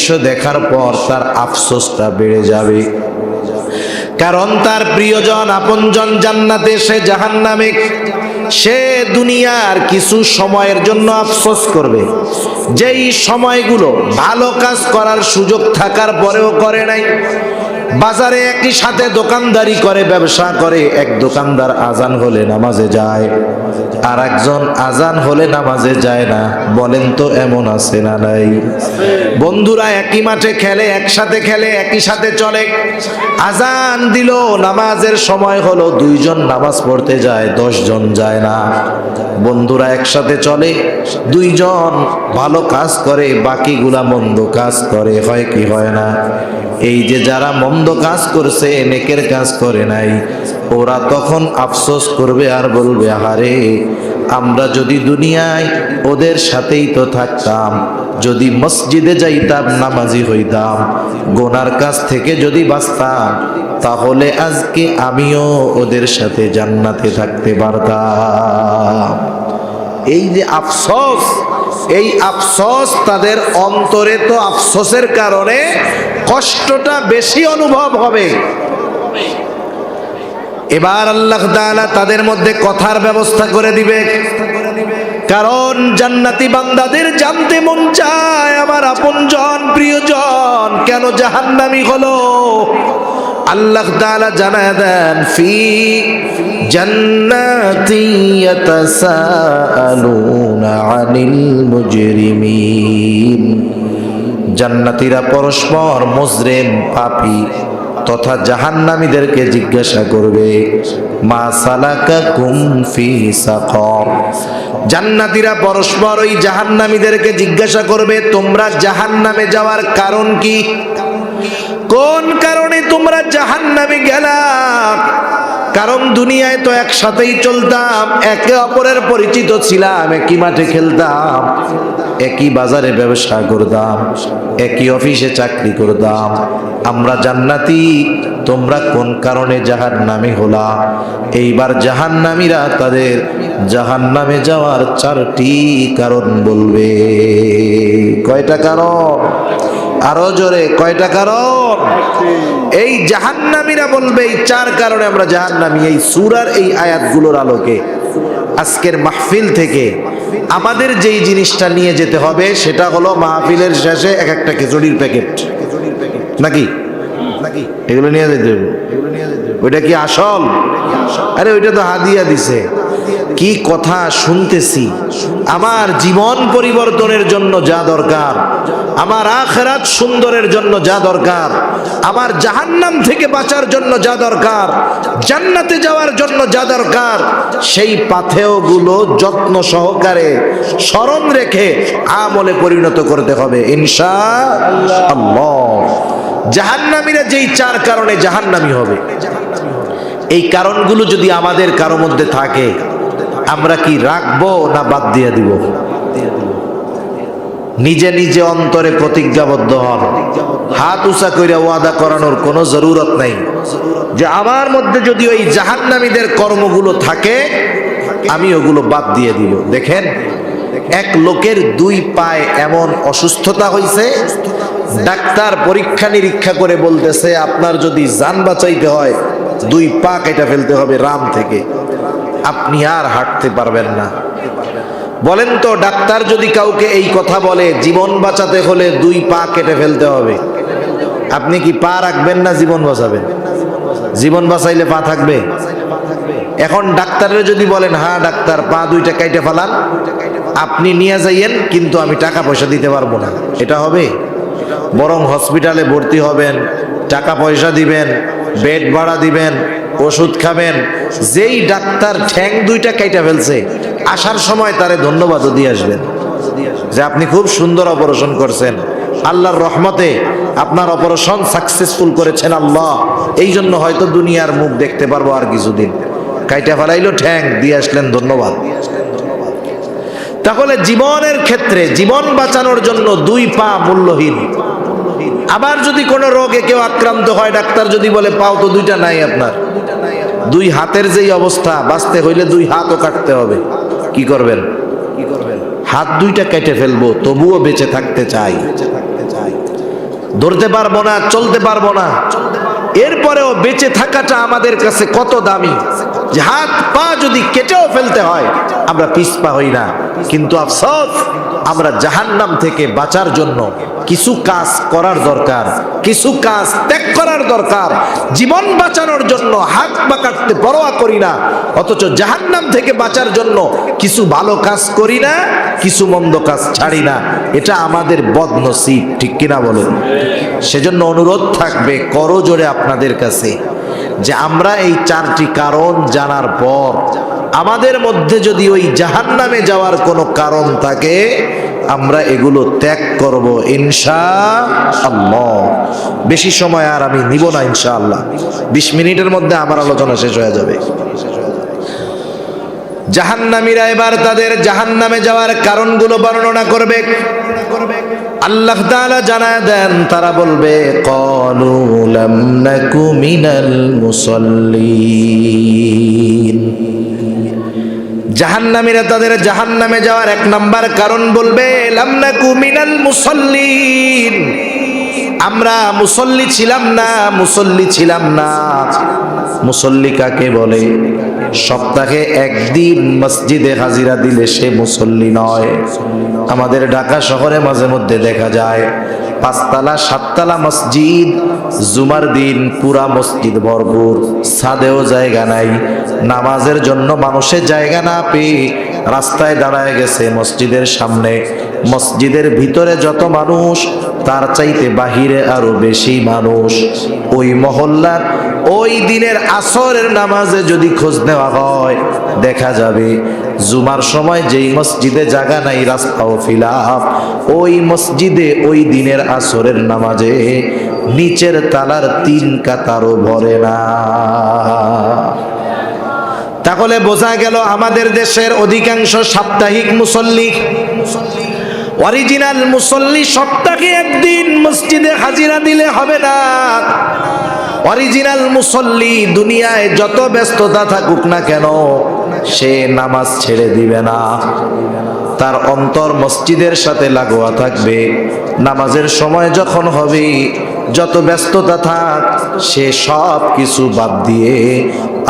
দৃশ্য দেখার পর তার আফসোসটা বেড়ে যাবে, কারণ তার প্রিয়জন আপনজন জান্নাতে, সে জাহান্নামে। সে দুনিয়ার কিছু সময়ের জন্য আফসোস করবে, যেই সময়গুলো ভালো কাজ করার সুযোগ থাকার পরেও করে নাই। বাজারে একই সাথে দোকানদারি করে, ব্যবসা করে। এক দোকানদার আজান হলে নামাজে যায়, আর একজন আজান হলে নামাজে যায় না। বলেন তো এমন আছে না নাই? বন্ধুরা একই মাঠে খেলে, একসাথে খেলে, একই সাথে চলে। আজান দিল, নামাজের সময় হলো, 2 জন নামাজ পড়তে যায়, 10 জন যায় না। বন্ধুরা একসাথে চলে, 2 জন ভালো কাজ করে, বাকিগুলা মন্দ কাজ করে। হয় কি হয় না? এই যে যারা মন্দ কাজ করছে, নেকের কাজ করে নাই, ওরা তখন আফসোস করবে আর বলবে, আহারে আমরা যদি দুনিয়ায় ওদের সাথেই তো থাকতাম, যদি মসজিদে যাইতাম, নামাজি হইতাম, গুনার কাজ থেকে যদি বাঁচতাম, তাহলে আজকে আমিও ওদের সাথে জান্নাতে থাকতে পারতাম। এই যে আফসোস, এই আফসোস তাদের অন্তরে, তো আফসোসের কারণে কষ্টটা বেশি অনুভব হবে। এবার আল্লাহ তাআলা তাদের মধ্যে কথার ব্যবস্থা করে দিবে, কারণ জান্নাতি বান্দাদের জানতে মন চায় আমার আপনজন প্রিয়জন কেন জাহান্নামী হলো। আল্লাহ তাআলা জানায় দেন, ফি জান্নাতি ইয়াতাসাআলুনা আনিল মুজরিমিন। জান্নাতীরা পরস্পর মুজরিম, পাপী তথা জাহান্নামীদেরকে জিজ্ঞাসা করবে, মা সালাকাকুম ফি সাকর। জান্নাতীরা পরস্পর ওই জাহান্নামীদেরকে জিজ্ঞাসা করবে, তোমরা জাহান্নামে যাওয়ার কারণ কি? কোন কারণে তোমরা জাহান্নামে গেলা? কারণ দুনিয়ায় তো একসাথেই চলতাম, একে অপরের পরিচিত ছিলাম, একই মাঠে খেলতাম, একই বাজারে ব্যবসা করতাম, একই অফিসে চাকরি করতাম। আমরা জান্নাতি, তোমরা কোন কারণে জাহান্নামী হলা? এইবার জাহান্নামীরা তাদের জাহান্নামে যাওয়ার 4টি কারণ বলবে। কয়টা কারণ? আরো জোরে, কয়টা কারণ? এই জাহান্নামীরা বলবে, এই 4 কারণে আমরা জাহান্নামী। এই সূরার এই আয়াতগুলোর আলোকে আজকের মাহফিল থেকে আমাদের যেই জিনিসটা নিয়ে যেতে হবে, সেটা হলো মাহফিলের শেষে এক একটা খিচুড়ির প্যাকেট, নাকি? এগুলো নিয়ে যেতে হবে। ওইটা কি আসল? আরে ওইটা তো হাদিয়া দিছে। কি কথা শুনতেছি! আমার জীবন পরিবর্তনের জন্য যা দরকার, আমার আখিরাত সুন্দরের জন্য যা দরকার, আমার জাহান্নাম থেকে বাঁচার জন্য যা দরকার, জান্নাতে যাওয়ার জন্য যা দরকার, সেই পাথেয়গুলো যত্ন সহকারে স্মরণ রেখে আমলে পরিণত করতে হবে ইনশাআল্লাহ। জাহান্নামীরা যেই 4 কারণে জাহান্নামী হবে, এই কারণগুলো যদি আমাদের কারো মধ্যে থাকে, আমরা কি রাখবো না বাদ দিয়ে দিব? নিজে নিজে অন্তরে প্রতিজ্ঞাবদ্ধ হন, হাত উঁচা কইরা ওয়াদা করানোর কোনো জরুরত নাই যে আমার মধ্যে যদি ওই জাহান্নামীদের কর্মগুলো থাকে, আমি ওগুলো বাদ দিয়ে দিব। দেখেন, এক লোকের 2 পায়ে এমন অসুস্থতা হয়েছে, ডাক্তার পরীক্ষা নিরীক্ষা করে বলতেছে, আপনার যদি জান বাঁচাইতে হয় 2 পা কেটে ফেলতে হবে রাম থেকে, আপনি আর হাঁটতে পারবেন না। বলেন তো, ডাক্তার যদি কাউকে এই কথা বলে, জীবন বাঁচাতে হলে 2 পা কেটে ফেলতে হবে, আপনি কি পা রাখবেন না জীবন বাঁচাবেন? জীবন বাঁচাইলে পা থাকবে? এখন ডাক্তারের যদি বলেন, হ্যাঁ ডাক্তার পা 2টা কেটে ফেলান, আপনি নিয়ে যাইয়েন, কিন্তু আমি টাকা পয়সা দিতে পারবো না, এটা হবে? বরং হসপিটালে ভর্তি হবেন, টাকা পয়সা দিবেন, বেড ভাড়া দিবেন, ওষুধ খাবেন। যেই ডাক্তার ঠ্যাং 2টা কেটে ফেলছে, আসার সময় তারে ধন্যবাদও দিয়ে আসবেন যে আপনি খুব সুন্দর অপারেশন করছেন, আল্লাহর রহমতে আপনার অপারেশন সাকসেসফুল করেছেন আল্লাহ, এই জন্য হয়তো দুনিয়ার মুখ দেখতে পারবো আর কিছুদিন। কাইটা ফেলাইলো ঠ্যাং, দিয়ে আসলেন ধন্যবাদ। তাহলে জীবনের ক্ষেত্রে, জীবন বাঁচানোর জন্য 2 পা মূল্যহীন। আবার যদি কোনো রোগে কেউ আক্রান্ত হয়, ডাক্তার যদি বলে পাও তো 2টা নাই আপনার, 2 হাতের যেই অবস্থা, বাঁচতে হইলে 2 হাতও কাটতে হবে, কি করবেন? হাত 2টা কেটে ফেলবো, তবুও বেঁচে থাকতে চাই। ধরতে পারবো না, চলতে পারবো না, এরপরেও বেঁচে থাকাটা আমাদের কাছে কত দামি, যে হাত পা যদি কেটেও ফেলতে হয় আমরা পিছপা হই না। কিন্তু আফসোস, আমরা জাহান্নাম থেকে বাঁচার জন্য কিছু কাজ করার দরকার, কিছু কাজ ত্যাগ করার দরকার। জীবন বাঁচানোর জন্য হাত পা কাটতে পরোয়া করি না, অথচ জাহান্নাম থেকে বাঁচার জন্য কিছু ভালো কাজ করি না, কিছু মন্দ কাজ ছাড়ি না। এটা আমাদের বদনসিব, ঠিক কিনা বলেন? সেজন্য অনুরোধ থাকবে করজোড়ে আপনাদের কাছে, যে আমরা এই চারটি কারণ জানার পর আমাদের মধ্যে যদি ওই জাহান্নামে যাওয়ার কোনো কারণ থাকে, আমরা এগুলো ত্যাগ করব ইনশাআল্লাহ। বেশি সময় আর আমি নিব না ইনশাআল্লাহ, 20 মিনিটের মধ্যে আমার আলোচনা শেষ হয়ে যাবে। জাহান্নামীরা এবার তাদের জাহান্নামে যাওয়ার কারণগুলো বর্ণনা করবে। আল্লাহ তাআলা জানায় দেন, তারা বলবে ক্বালু লাম নাকু মিনাল মুসাল্লিন। জাহান্নামীরা তাদের জাহান্নামে যাওয়ার 1 নাম্বার কারণ বলবে লাম নাকু মিনাল মুসাল্লিন, আমরা মুসল্লি ছিলাম না, মুসল্লি ছিলাম না। মুসল্লি কাকে বলে? সপ্তাহে একদিন মসজিদে হাজিরা দিলে সে মুসল্লি নয়। আমাদের ঢাকা শহরে মাঝে মধ্যে দেখা যায় 5 তলা 7 তলা মসজিদ, জুমার দিন পুরা মসজিদ ভরপুর, ছাদেও জায়গা নাই, নামাজের জন্য মানুষের জায়গা না পেয়ে রাস্তায় দাঁড়ায় গেছে মসজিদের সামনে। মসজিদের ভিতরে যত মানুষ, তার চাইতে বাহিরে আরো বেশি মানুষ। ওই মহল্লার ওই দিনের আসরের নামাজে যদি খোঁজ নেওয়া হয়, দেখা যাবে জুমার সময় যেই মসজিদে জায়গা নাই, রাস্তাও ফিলাপ, ওই মসজিদে ওই দিনের আসরের নামাজে নিচের তালার 3 কাতারও ভরে না। তাহলে বোঝা গেল আমাদের দেশের অধিকাংশ সাপ্তাহিক মুসল্লি, অরিজিনাল মুসল্লি সপ্তাহে একদিন মসজিদে হাজিরা দিলে হবে না। অরিজিনাল মুসল্লি দুনিয়ায় যত ব্যস্ততা থাকুক না কেন, সে নামাজ ছেড়ে দিবে না। তার অন্তর মসজিদের সাথে লাগোয়া থাকবে। নামাজের সময় যখন হবে, যত ব্যস্ততা থাক, সে সব কিছু বাদ দিয়ে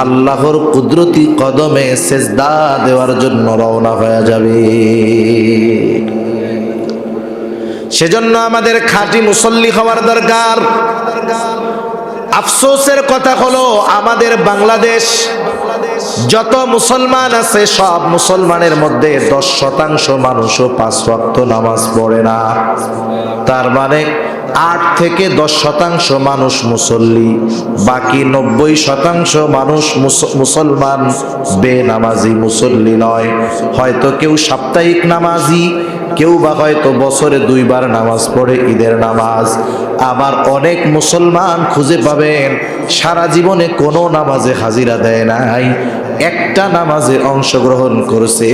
আল্লাহর কুদরতি কদমে সেজদা দেওয়ার জন্য রওনা হয়ে যাবে। সেজন্য আমাদের খাঁটি মুসল্লি হওয়ার দরকার। আফসোসের কথা হলো, আমাদের বাংলাদেশ যত মুসলমান আছে, সব মুসলমানের মধ্যে 10% মানুষও 5 ওয়াক্ত নামাজ পড়ে না। তার মানে 8 থেকে 10% মানুষ মুসল্লি, বাকি 90% মানুষ মুসলমান বেনামাজি, মুসল্লি নয়। হয়তো কেউ সাপ্তাহিক নামাজি, কেউ বা হয়তো বছরে 2 বার নামাজ পড়ে, ঈদের নামাজ। আবার অনেক মুসলমান খুঁজে পাবেন সারা জীবনে কোনো নামাজে হাজিরা দেয় নাই, একটা নামাজে অংশগ্রহণ করছে,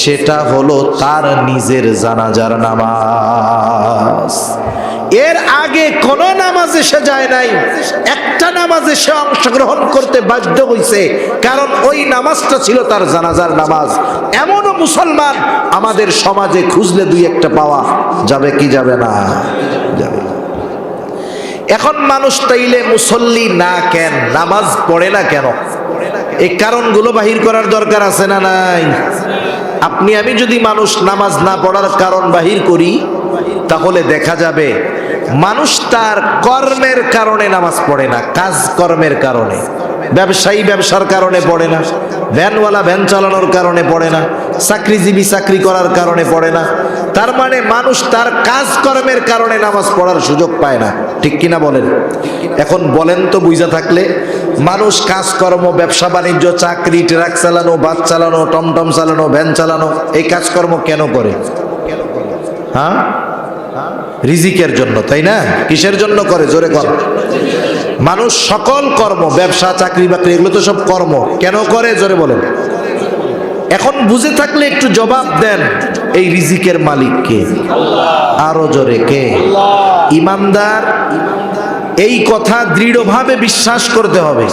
সেটা হলো তার নিজের জানাজার নামাজ। এর আগে কোন নামাজে সে যায় নাই, একটা নামাজে সে অংশগ্রহণ করতে বাধ্য হয়েছে, কারণ ওই নামাজটা ছিল তার জানাজার নামাজ। এমনও মুসলমান আমাদের সমাজে খুঁজলে 2-1টা পাওয়া যাবে, কি যাবে না? যাবে। এখন মানুষ তাইলে মুসল্লি না কেন, নামাজ পড়ে না কেন? এই কারণগুলো বাহির করার দরকার আছে না নাই? আপনি আমি যদি মানুষ নামাজ না পড়ার কারণ বাহির করি, তাহলে দেখা যাবে মানুষ তার কর্মের কারণে নামাজ পড়ে না, কাজ কর্মের কারণে। ব্যবসায়ী ব্যবসার কারণে পড়ে না, ভ্যানওয়ালা ভ্যান চালানোর কারণে পড়ে না, চাকরিজীবী চাকরি করার কারণে পড়ে না। তার মানে মানুষ তার কাজ কর্মের কারণে নামাজ পড়ার সুযোগ পায় না, ঠিক কিনা বলেন? এখন বলেন তো, বুঝা থাকলে, মানুষ কাজকর্ম, ব্যবসা বাণিজ্য, চাকরি, ট্রাক চালানো, বাস চালানো, টমটম চালানো, ভ্যান চালানো, এই কাজকর্ম কেন করে? হ্যাঁ, রিজিকের জন্য, তাই না? কিসের জন্য করে? জোরে কর। মানুষ সকল কর্ম, ব্যবসা, চাকরি বাকরি, এগুলো তো সব কর্ম, কেন করে? জোরে বলেন। এখন বুঝে থাকলে একটু জবাব দেন, এই রিজিকের মালিক কে? আরো জোরে, কে? ইমানদার এই কথা দৃঢ়ভাবে বিশ্বাস করতে হবে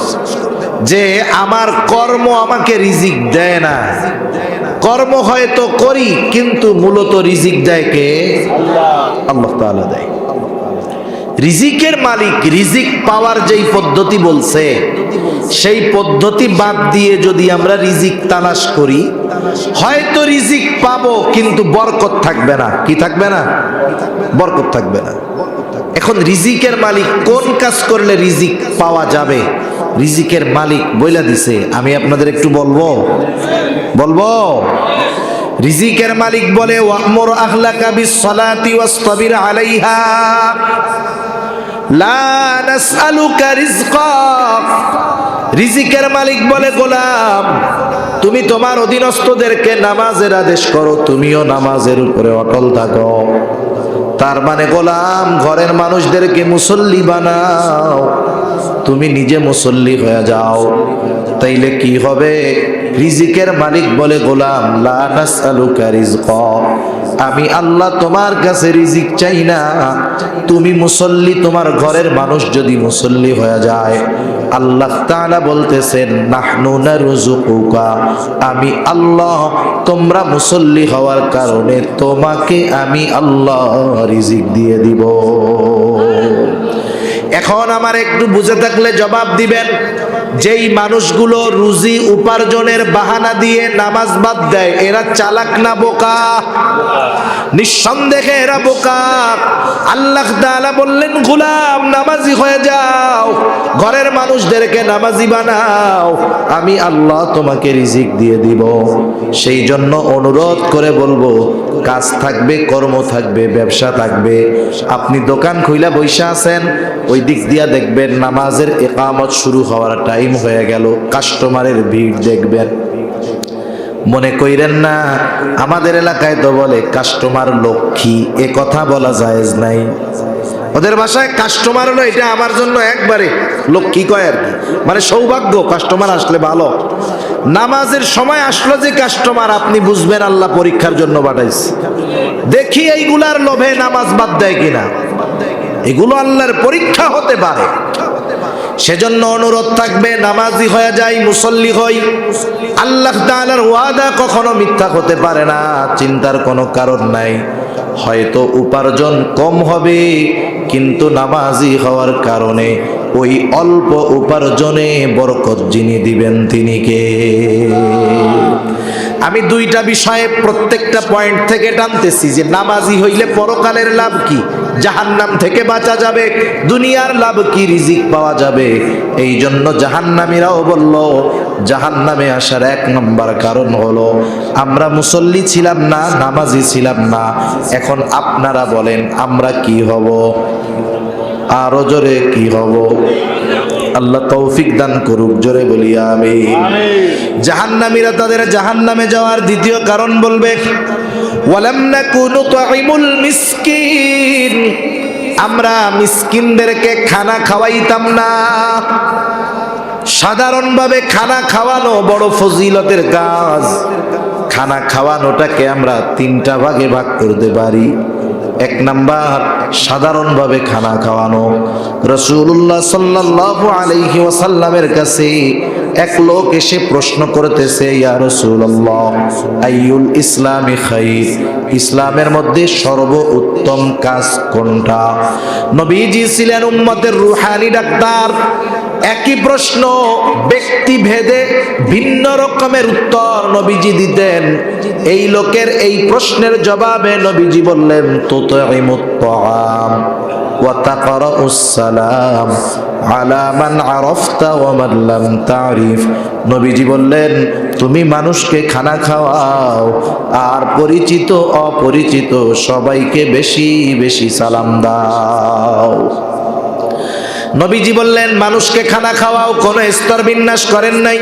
যে আমার কর্ম আমাকে রিজিক দেয় না। কর্ম হয়তো করি, কিন্তু মূলত রিজিক দেয় কে? আল্লাহ তাআলা দেয়। রিজিকের মালিক রিজিক পাওয়ার যেই পদ্ধতি বলছে সেই পদ্ধতি বাদ দিয়ে যদি আমরা রিজিক তালাশ করি, হয়তো রিজিক পাবো কিন্তু বরকত থাকবে না। কি থাকবে না? বরকত থাকবে না। এখন রিজিকের মালিক কোন কাজ করলে রিজিক পাওয়া যাবে? রিজিকের মালিক বইলা দিছে, আমি আপনাদের একটু বলবো। রিজিকের মালিক বলে ওয়ামুর আহলাকা বিসসালাতি ওয়াসতাবির আলাইহা লা নাসআলুকা রিজকা। রিজিকের মালিক বলে গোলাম, তুমি তোমার অধীনস্থদেরকে নামাজের আদেশ করো, তুমিও নামাজের উপরে অটল থাকো। তার মানে গোলাম, ঘরের মানুষদেরকে মুসল্লি বানাও, তুমি নিজে মুসল্লি হয়ে যাও। তাইলে কি হবে? রিজিকের মালিক বলে গোলাম, লা নাসআলুকা রিজকা, আমি আল্লাহ তোমার কাছে রিজিক চাই না। তুমি মুসল্লি, তোমার ঘরের মানুষ যদি মুসল্লি হয়ে যায়, আল্লাহ তাআলা বলতেছেন নাহনু নারযুকুকা, আমি আল্লাহ তোমরা মুসল্লি হওয়ার কারণে তোমাকে আমি আল্লাহ রিজিক দিয়ে দিব। এখন আমার একটু বুঝে থাকলে জবাব দিবেন, যেই মানুষগুলো রুজি উপার্জনের বাহানা দিয়ে নামাজ বাদ দেয়, এরা চালাক না বোকা? নিঃসন্দেহে এরা বোকা। আল্লাহ তাআলা বললেন গোলাম নামাজি হয়ে যাও, ঘরের মানুষদেরকে নামাজি বানাও, আমি আল্লাহ তোমাকে রিজিক দিয়ে দিব। সেই জন্য অনুরোধ করে বলবো, কাজ থাকবে, কর্ম থাকবে, ব্যবসা থাকবে। আপনি দোকান খুইলা বইসা আছেন, ওই দিক দিয়া দেখবেন নামাজের ইকামত শুরু হওয়ার টাইম হয়ে গেল, কাস্টমারের ভিড় দেখবেন। মনে কইরেন না আমাদের এলাকায় তো বলে কাস্টমার লক্ষ্মী, এ কথা বলা জায়েজ নাই। ওদের ভাষায় কাস্টমার হলো এটা আমার জন্য একবারে লক্ষ্মী কয় আর কি, মানে সৌভাগ্য, কাস্টমার আসলে ভালো। নামাজের সময় আসলো যে কাস্টমার, আপনি বুঝবেন আল্লাহ পরীক্ষার জন্য পাঠাইছে। দেখি এইগুলার লোভে নামাজ বাদ দেয় কিনা, এগুলো আল্লাহর পরীক্ষা হতে পারে। সেজন্য অনুরোধ থাকবে, নামাজি হয়ে যাই, মুসল্লি হই। আল্লাহ তাআলার ওয়াদা কখনো মিথ্যা হতে পারে না, চিন্তার কোনো কারণ নাই। হয়তো উপার্জন কম হবে, কিন্তু নামাজি হওয়ার কারণে ওই অল্প উপার্জনে বরকত যিনি দিবেন তিনি কে? আমি দুইটা বিষয়ে প্রত্যেকটা পয়েন্ট থেকে টানতেছি যে নামাজি হইলে পরকালের লাভ কি, জাহান্নাম থেকে বাঁচা যাবে, দুনিয়ার লাভ কি, রিজিক পাওয়া যাবে। এই জন্য জাহান্নামীরাও বলল জাহান্নামে আসার এক নম্বর কারণ হলো আমরা মুসল্লি ছিলাম না, নামাজি ছিলাম না। এখন আপনারা বলেন আমরা কি হব? আরো জোরে কি হব? আল্লাহ তৌফিক দান করুক, জোরে বলি আমিন। জাহান্নামীরা তাদের জাহান্নামে যাওয়ার দ্বিতীয় কারণ বলবে ওয়ালাম নাকু নুতঈমুল মিসকিন, আমরা মিসকিনদেরকে খানা খাওয়াইতাম না। সাধারণভাবে খানা খাওয়ানো বড় ফজিলতের কাজ। খানা খাওয়ানোটাকে আমরা তিনটা ভাগে ভাগ করতে পারি। এক নাম্বার, সাধারণভাবে খানা খাওয়ানো। রাসূলুল্লাহ সাল্লাল্লাহু আলাইহি ওয়াসাল্লামের কাছে এক লোক এসে প্রশ্ন করতেছে, ইয়া রাসূলুল্লাহ আইয়ুল ইসলামি খাইর, ইসলামের মধ্যে সর্বোত্তম কাজ কোনটা? নবীজি ছিলেন উম্মতের রূহানি ডাক্তার। একই প্রশ্ন ব্যক্তি ভেদে ভিন্ন রকমের উত্তর নবীজি দিতেন। এই লোকের এই প্রশ্নের জবাবে নবীজি বললেন তুতঈমুত তাআম ওয়া তাকরাউস সালাম আলা মান আরাফতা ওয়া মান লাম তারিফ। নবীজি বললেন তুমি মানুষকে খানা খাওয়াও আর পরিচিত অপরিচিত সবাইকে বেশি বেশি সালাম দাও। নবীজি বললেন মানুষকে খানা খাওয়াও, কোনো স্তর বিন্যাস করেন নাই।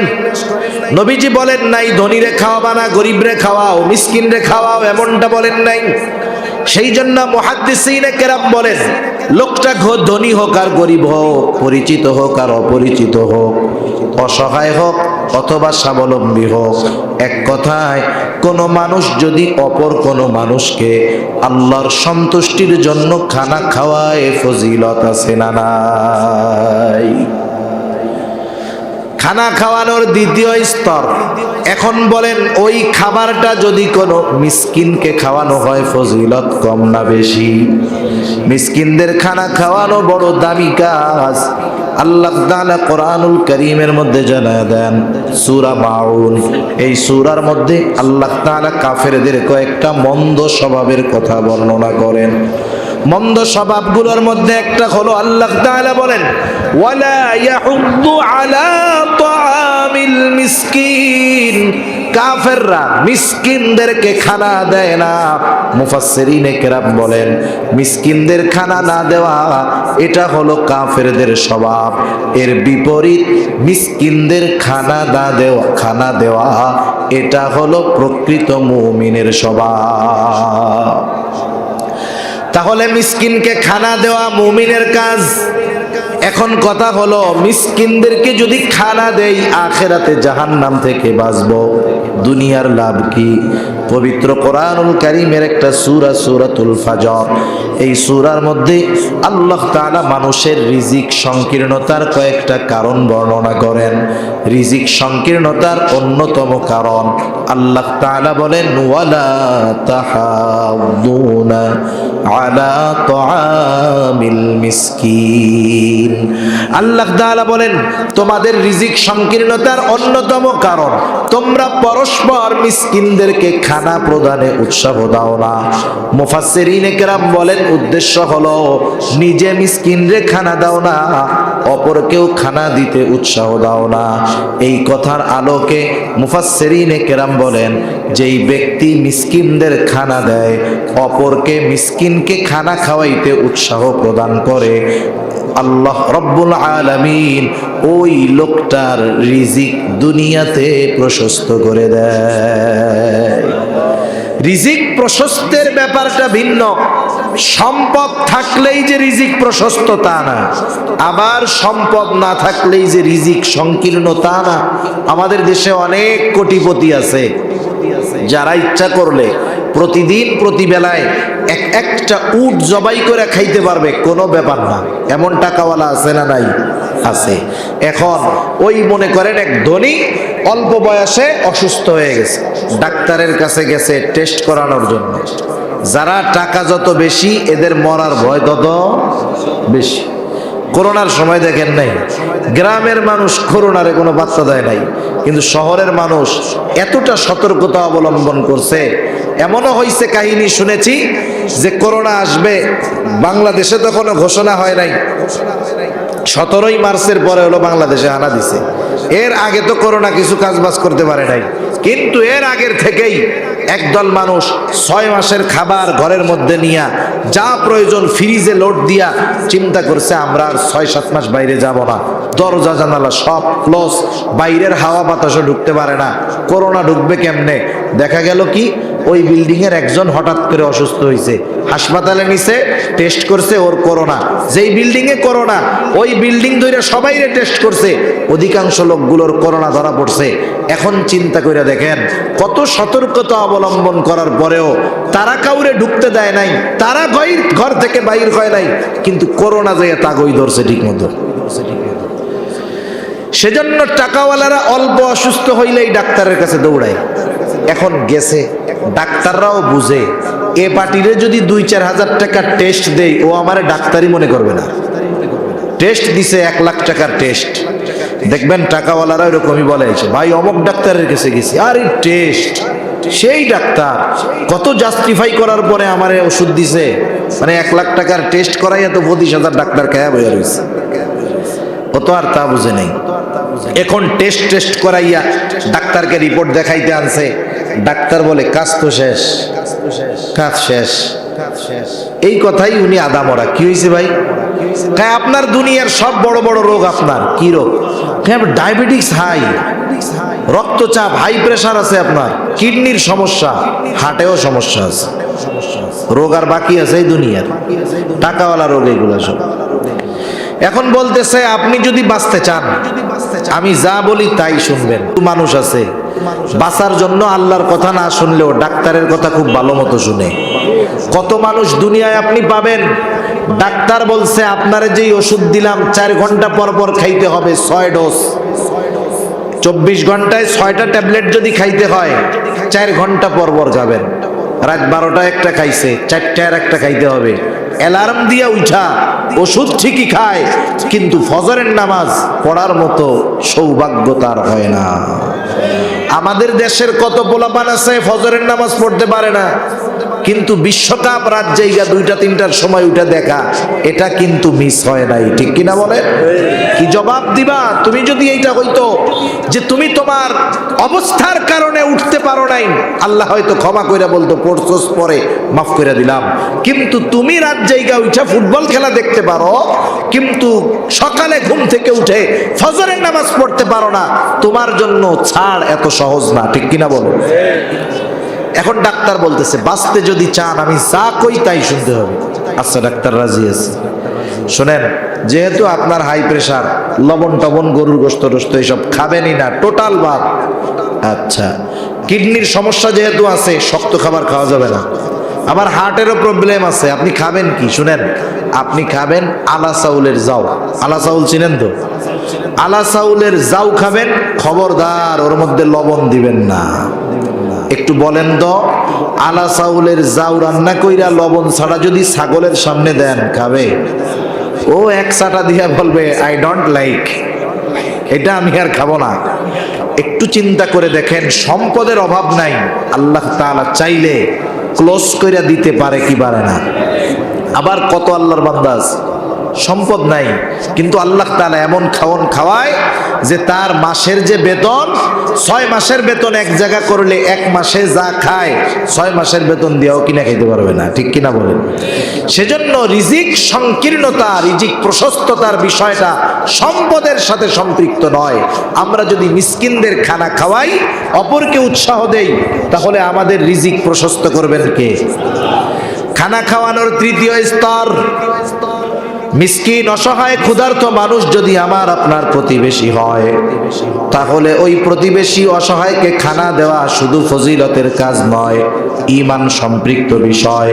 নবীজি বলেন নাই ধনীরে খাওয়াবা না, গরিবরে খাওয়াও, মিসকিনরে খাওয়াও, এমনটা বলেন নাই। সেই জন্য মুহাদ্দিসিনে কেরাম বলেন লোকটা ধনী হোক আর গরিব হোক, পরিচিত হোক আর অপরিচিত হোক, অসহায় হোক অথবা স্বাবলম্বী হোক, এক কথায় কোন মানুষ যদি অপর কোন মানুষকে আল্লাহর সন্তুষ্টির জন্য খানা খাওয়ায় ফজিলত আছে না নাই? খানা খাওয়ানোর দ্বিতীয় স্তর। এখন বলেন ওই খাবারটা যদি কোনো মিসকিনকে খাওয়ানো হয় ফজিলত কম না বেশি? মিসকিনদের খানা খাওয়ানো বড় দামি কাজ। আল্লাহ তাআলা কোরআনুল কারীমের মধ্যে জানায় দেন, সূরা মাউন, এই সূরার মধ্যে আল্লাহ তাআলা কাফেরদের কয়েকটা মন্দ স্বভাবের কথা বর্ণনা করেন। মন্দ স্বভাবগুলোর মধ্যে একটা হলো আল্লাহ তাআলা বলেন, ওয়ালা ইয়াহুদ্দু আলা তাআমিল মিসকিন। কাফেররা মিসকিনদেরকে খানা দেয় না। মুফাসসিরিনে কেরাম বলেন, মিসকিনদের খানা না দেওয়া এটা হলো কাফেরদের স্বভাব। এর বিপরীত মিসকিনদের খানা দেওয়া এটা হলো প্রকৃত মুমিনের স্বভাব। তাহলে মিসকিনকে খানা দেওয়া মুমিনের কাজ। এখন কথা হলো, মিসকিনদেরকে যদি খানা দেই আখিরাতে জাহান্নাম থেকে বাঁচবো, দুনিয়ার লাভ কি? পবিত্র কোরআনুল কারীমের একটা সূরা, সূরাতুল ফাজর, এই সূরার মধ্যে আল্লাহ তাআলা মানুষের রিজিক সংকীর্ণতার কয়েকটা কারণ বর্ণনা করেন। রিজিক সংকীর্ণতার অন্যতম কারণ আল্লাহ তাআলা বলেন, ওয়ালা তাহাদ্দুনা আলা তাআমিল মিসকিন। আল্লাহ তাআলা বলেন, তোমাদের রিজিক সংকীর্ণতার অন্যতম কারণ তোমরা পরস্পর মিসকিনদেরকে খানা প্রদানে উৎসাহ দাও না। মুফাসসিরিনে কেরাম বলেন, উদ্দেশ্য হলো নিজে মিসকিনরে খানা দাও না, অপরকেও খানা দিতে উৎসাহ দাও না। এই কথার আলোকে মুফাসসিরিনে কেরাম বলেন, যেই ব্যক্তি মিসকিনদের খানা দেয়, অপরকে মিসকিনকে খানা খাওয়াইতে উৎসাহ প্রদান করে, আল্লাহ রব্বুল আলামিন ওই লোকটার রিজিক দুনিয়াতে প্রশস্ত করে দেয়। রিজিক প্রশস্তের ব্যাপারটা ভিন্ন। সম্পদ থাকলেই যে রিজিক প্রশস্ত তা না, আবার সম্পদ না থাকলেই যে রিজিক সংকীর্ণ তা না। আমাদের দেশে অনেক কোটিপতি আছে যারা ইচ্ছা করলে প্রতিদিন প্রতিবেলায় একটা উট জবাই করে খাইতে পারবে, কোনো ব্যাপার না। এমন টাকাওয়ালা আছে না নাই? আছে। এখন ওই মনে করেন এক ধনী অল্প বয়সে অসুস্থ হয়ে গেছে, ডাক্তারের কাছে গেছে টেস্ট করানোর জন্য। যারা টাকা যত বেশি এদের মরার ভয় তত বেশি। করোনার সময় দেখেন নাই, গ্রামের মানুষ করোনারে কোনো বার্তা দেয় নাই, কিন্তু শহরের মানুষ এতটা সতর্কতা অবলম্বন করছে। এমনও হয়েছে, কাহিনী শুনেছি যে করোনা আসবে, বাংলাদেশে তো কোনো ঘোষণা হয় নাই, 17ই মার্চের পরে হলো বাংলাদেশে হানা দিছে। এর আগে তো করোনা কিছু কাজবাজ করতে পারে নাই, কিন্তু এর আগের থেকেই একদল মানুষ 6 মাসের খাবার ঘরের মধ্যে নিয়া যা প্রয়োজন ফ্রিজে লোড দিয়া চিন্তা করছে আমরা আর 6-7 মাস বাইরে যাব না, দরজা জানালা সব ক্লোজ, বাইরের হাওয়া বাতাসও ঢুকতে পারে না। করোনা ঢুকবে কেমনে? দেখা গেল কি, ওই বিল্ডিং এর একজন হঠাৎ করে অসুস্থ হয়েছে, হাসপাতালে নিছে, টেস্ট করছে ওর করোনা। যেই বিল্ডিং এ করোনা, ওই বিল্ডিং ধরে সবাইরে টেস্ট করছে, অধিকাংশ লোকগুলোর করোনা ধরা পড়ছে। এখন চিন্তা করে দেখেন, কত সতর্কতা অবলম্বন করার পরেও তারা কাউরে ঢুকতে দেয় নাই, তারা ঘর থেকে বাইর হয় নাই, কিন্তু করোনা যেয়ে তাগই ধরছে ঠিক মতো। সেজন্য টাকাওয়ালারা অল্প অসুস্থ হইলেই ডাক্তারের কাছে দৌড়ায়। এখন গেছে, ডাক্তাররাও বুঝে এ পার্টিরে যদি 2-4 হাজার টাকা টেস্ট দেই, ও আমারে ডাক্তারই মনে করবে না। টেস্ট দিছে 1 লাখ টাকার টেস্ট। দেখবেন টাকাওয়ালারা এরকমই বলে, ভাই অমুক ডাক্তারের কাছে গেছি, আরে টেস্ট, সেই ডাক্তার কত জাস্টিফাই করার পরে আমারে ওষুধ দিছে, মানে 1 লাখ টাকার টেস্ট করাইয়া তো 25,000 ডাক্তার খায়া বইয়া রয়েছে। ও তো আর তা বুঝে নেই। এখন টেস্ট করাইয়া ডাক্তারকে রিপোর্ট দেখাইতে আনছে, ডাক্তার বলে কাজ তো শেষ, কাজ শেষ। এই কথাই উনি আদামরা। কি হয়েছে ভাই? আপনার দুনিয়ার সব বড় বড় রোগ, আপনার কি রোগ? ডায়াবেটিস হাই, রক্তচাপ, হাই প্রেশার আছে, আপনার কিডনির সমস্যা, হার্টেও সমস্যা আছে। রোগ আর বাকি আছে এই দুনিয়ার, টাকাওয়ালা রোগ এগুলো সব। এখন বলতেছে আপনি যদি বাঁচতে চান, আমি যা বলি তাই শুনবেন। মানুষ আছে বাঁচার জন্য আল্লাহর কথা না শুনলেও ডাক্তারের কথা খুব ভালো মতো শুনে। কত মানুষ দুনিয়ায় আপনি পাবেন, ডাক্তার বলছে আপনারে যেই ওষুধ দিলাম 4 ঘন্টা পর পর খাইতে হবে 6 ডোজ। 24 ঘন্টায় 6টা ট্যাবলেট যদি খাইতে হয় 4 ঘন্টা পর পর খাবেন। রাত 12টা একটা খাইছে, 4টা আর একটা খাইতে হবে। অ্যালার্ম দিয়ে উঠা ওষুধ ঠিকই খায়, কিন্তু ফজরের নামাজ পড়ার মতো সৌভাগ্য তার হয় না। আমাদের দেশের কত পোলাপান আছে ফজরের নামাজ পড়তে পারে না, কিন্তু বিশ্বকাপ রাত জায়গা 2টা-3টার সময় উঠে দেখা, এটা কিন্তু মিস হয় নাই। ঠিক কিনা বলে? কি জবাব দিবা? তুমি যদি এইটা হইতো যে তুমি তোমার অবস্থার কারণে উঠতে পারো নাই, আল্লাহ হয়তো ক্ষমা কইরা বলতো পড়ছস পরে মাফ কইরা দিলাম। কিন্তু তুমি রাত জায়গা উঠে ফুটবল খেলা দেখতে পারো, কিন্তু সকালে ঘুম থেকে উঠে ফজরের নামাজ পড়তে পারো না, তোমার জন্য ছাড় এত সহজ না। ঠিক কিনা বলো? এখন ডাক্তার বলতেছে বাঁচতে যদি চান আমি যা কই তাই শুনতে হবে। আচ্ছা ডাক্তার রাজি আছে। শোনেন, যেহেতু আপনার হাই প্রেশার, লবণ টবণ গরুর গোশত টোস্ত এইসব খাবেনই না, টোটাল বাদ। আচ্ছা, কিডনির সমস্যা যেহেতু আছে, শক্ত খাবার খাওয়া যাবে না। আবার হার্টেরও প্রবলেম আছে, আপনি খাবেন কি? শুনেন, আপনি খাবেন আলা চাউলের জাউ। আলা চাউল চিনেন তো? আলা চাউলের জাউ খাবেন, খবরদার ওর মধ্যে লবণ দিবেন না। একটু বলেন তো, আলা চাউলের জাউ রান্না কইরা লবণ ছাড়া যদি ছাগলের সামনে দেন, খাবে? ও এক চাটা দিয়া বলবে আই ডোন্ট লাইক, এটা আমি আর খাবো না। একটু চিন্তা করে দেখেন, সম্পদের অভাব নাই, আল্লাহ তাআলা চাইলে ক্লোজ কইরা দিতে পারে কি পারে না? আবার কত আল্লাহর বান্দা আছে সম্পদ নাই, কিন্তু আল্লাহ তাআলা এমন খাওন খাওয়ায় যে তার মাসের যে বেতন, 6 মাসের বেতন এক জায়গা করলে 1 মাসে যা খায় 6 মাসের বেতন দিয়েও কিনা খাইতে পারবে না। ঠিক কিনা বলেন? সেজন্য রিজিক সংকীর্ণতা, রিজিক প্রশস্ততার বিষয়টা সম্পদের সাথে সম্পৃক্ত নয়। আমরা যদি মিসকিনদের খানা খাওয়াই, অপরকে উৎসাহ দেই, তাহলে আমাদের রিজিক প্রশস্ত করবেন কে? খানা খাওয়ানোর তৃতীয় স্তর, মিসকিন অসহায় ক্ষুধার্ত মানুষ যদি আমার আপনার প্রতিবেশী হয়, তাহলে ওই প্রতিবেশী অসহায়কে খানা দেওয়া শুধু ফজিলতের কাজ নয়, ঈমান সম্পৃক্ত বিষয়।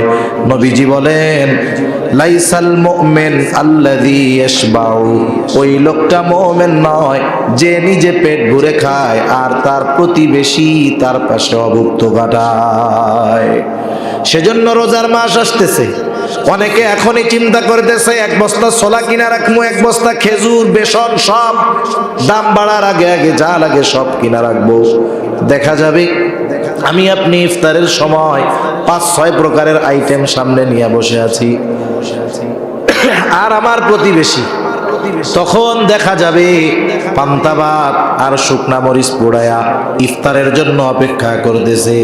নবীজি বলেন লাইসাল মুমিন আল্লাযী ইয়াশবাউ, ওই লোকটা মুমিন নয় যে নিজে পেট ভরে খায় আর তার প্রতিবেশী তার পাশে অভুক্ত কাটায়। সেজন্য রোজার মাস আসতেছে, অনেকে এখনই চিন্তা করতেছে 1 বস্তা ছোলা কিনা রাখবো, 1 বস্তা খেজুর, বেসন, সব দাম বাড়ার আগে আগে যা লাগে সব কিনা রাখবো। দেখা যাবে আমি আপনি ইফতারের সময় 5-6 প্রকারের আইটেম সামনে নিয়ে বসে আছি, আর আমার প্রতিবেশী তখন দেখা যাবে পান্তা ভাত আর শুকনা মরিচ পোড়ায়া ইফতারের জন্য অপেক্ষা করতেছে।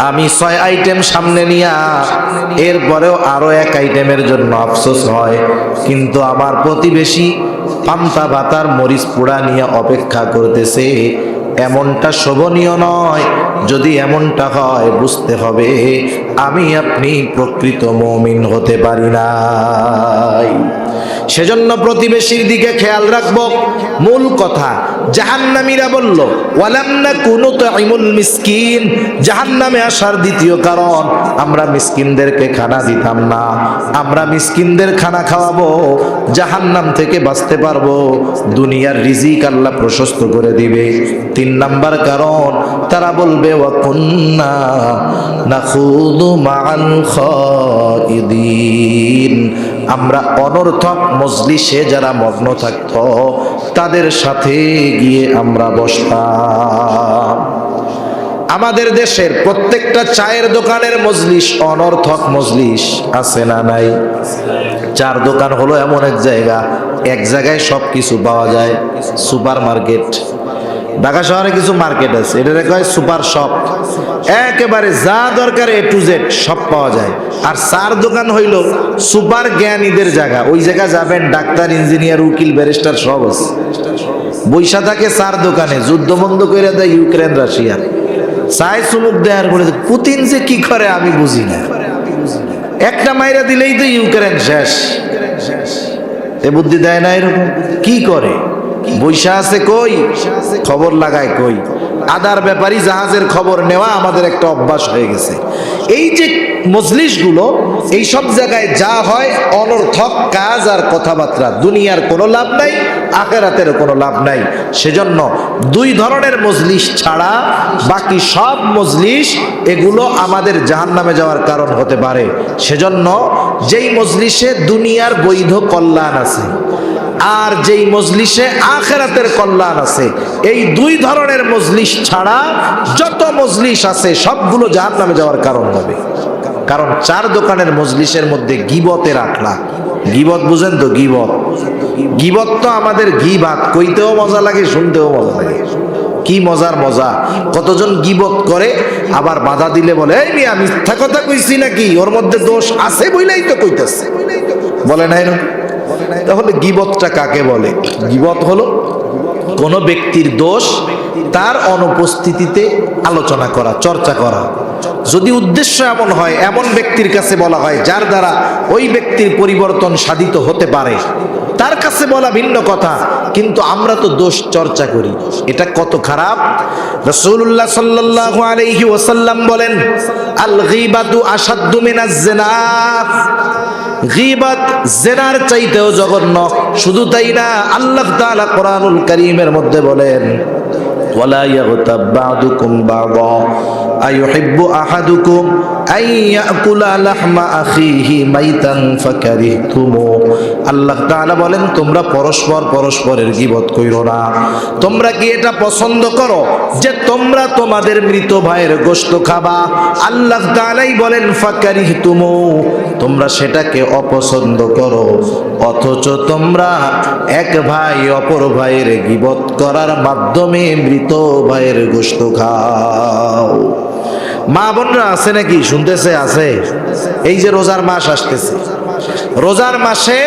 আমি 6 আইটেম সামনে নিয়া এরপরেও আরো 1 আইটেমের জন্য আফসোস হয়, কিন্তু আমার প্রতিবেশী পান্তা ভাত আর মরিচ পোড়া নিয়ে অপেক্ষা করতেছে। এমনটা শোভনীয় নয়। যদি এমনটা হয়, বুঝতে হবে আমি আপনি প্রকৃত মুমিন হতে পারি নাই। সেজন্য প্রতিবেশীর দিকে খেয়াল রাখবো। মূল কথা, জাহান্নামীরা বলল ওয়ালাম নাকুনু তুইমুল মিসকিন, জাহান্নামে আসার দ্বিতীয় কারণ আমরা মিসকিনদেরকে খানা দিতাম না। আমরা মিসকিনদের খানা খাওয়াবো, জাহান্নাম থেকে বাঁচতে পারবো, দুনিয়ার রিজিক আল্লাহ প্রশস্ত করে দিবে। 3 নাম্বার কারণ, তারা বলবে ওয়া কুন্না নাখুদু মাআল খাইদিন, আমরা অনর্থক মজলিসে যারা মগ্ন থাকত তাদের সাথে গিয়ে আমরা বসতাম। আমাদের দেশের প্রত্যেকটা চায়ের দোকানের মজলিস অনর্থক মজলিস আছে না নাই? চার দোকান হলো এমন এক জায়গায় সব কিছু পাওয়া যায়। সুপার মার্কেট, ঢাকা শহরে কিছু মার্কেট আছে, এটা কয় সুপার শপ, একেবারে যা দরকার A to Z সব পাওয়া যায়। আর চার দোকান হইল সুপার জ্ঞানীদের জায়গা। ওই জায়গা যাবেন, ডাক্তার, ইঞ্জিনিয়ার, উকিল, ব্যারিস্টার সব আছে। বৈশা থাকে চার দোকানে, যুদ্ধ বন্ধ করে দেয় ইউক্রেন রাশিয়া। চায় চুমুক দেয়ার বলে পুতিন যে কি করে আমি বুঝি না, একটা মাইরা দিলেই তো ইউক্রেন শেষ। এ বুদ্ধি দেয় না, এরকম কি করে? বৈশা আছে কই, খবর লাগায় কই। আদার ব্যাপারী জাহাজের খবর নেওয়া আমাদের একটা অভ্যাস হয়ে গেছে। এই যে মজলিসগুলো, এই সব জায়গায় যা হয় অনর্থক কাজ আর কথাবার্তা, দুনিয়ার কোনো লাভ নাই, আখিরাতের কোনো লাভ নাই। সেজন্য দুই ধরনের মজলিস ছাড়া বাকি সব মজলিস এগুলো আমাদের জাহান্নামে যাওয়ার কারণ হতে পারে। সেজন্য যেই মজলিসে দুনিয়ার বৈধ কল্যাণ আছে আর যেই মজলিসে আখিরাতের কল্যাণ আছে, এই দুই ধরনের মজলিস ছাড়া যত মজলিস আছে সবগুলো জাহান্নামে যাওয়ার কারণ হবে। কারণ চার দোকানের মজলিসের মধ্যে গীবতের আখড়া। গীবত বুঝেন তো? গীবত, গীবত তো আমাদের গীবাত কইতেও মজা লাগে, শুনতেও মজা লাগে। কি মজার মজা! কতজন গীবত করে, আবার বাধা দিলে বলে এই মিয়া মিথ্যা কথা কইছি নাকি, ওর মধ্যে দোষ আছে বইলাই তো কইতেছে, বলে নাই না? তাহলে গীবতটা কাকে বলে? গীবত হলো কোন ব্যক্তির দোষ তার অনুপস্থিতিতে আলোচনা করা, চর্চা করা। যদি উদ্দেশ্য এমন হয়, এমন ব্যক্তির কাছে বলা হয় যার দ্বারা ওই ব্যক্তির পরিবর্তন সাধিত হতে পারে, তার কাছে বলা ভিন্ন কথা, কিন্তু আমরা তো দোষ চর্চা করি, এটা কত খারাপ! রাসূলুল্লাহ সাল্লাল্লাহু আলাইহি ওয়াসাল্লাম বলেন, আল গীবাতু আশাদ্দু মিনাজ জিনা। গীবত জিনার চাইতেও জঘন্য। শুধু তাই না, আল্লাহ তাআলা কোরআনুল কারীমের মধ্যে বলেন, ওয়ালা ইয়াগতাব বা'দুকুম বা'দা আইয়ুহিব্বু আহাদুকুম আন ইয়াকুলা লাহমা আখিহি মাইতান ফাকারিহতুমু। আল্লাহ তাআলা বলেন, তোমরা পরস্পর পরস্পরের গীবত কইরো না। তোমরা কি এটা পছন্দ করো যে তোমরা তোমাদের মৃত ভাইয়ের গোশত খাবা? আল্লাহ তাআলাই বলেন ফাকারিহতুমু, তোমরা সেটাকে অপছন্দ করো, অথচ তোমরা এক ভাই অপর ভাইয়ের গীবত করার মাধ্যমে মৃত ভাইয়ের গোশত খাও। মা বোনরা আছে নাকি? শুনতেছে? আছে। এই যে রোজার মাস আসতেছে, রোজার মাসে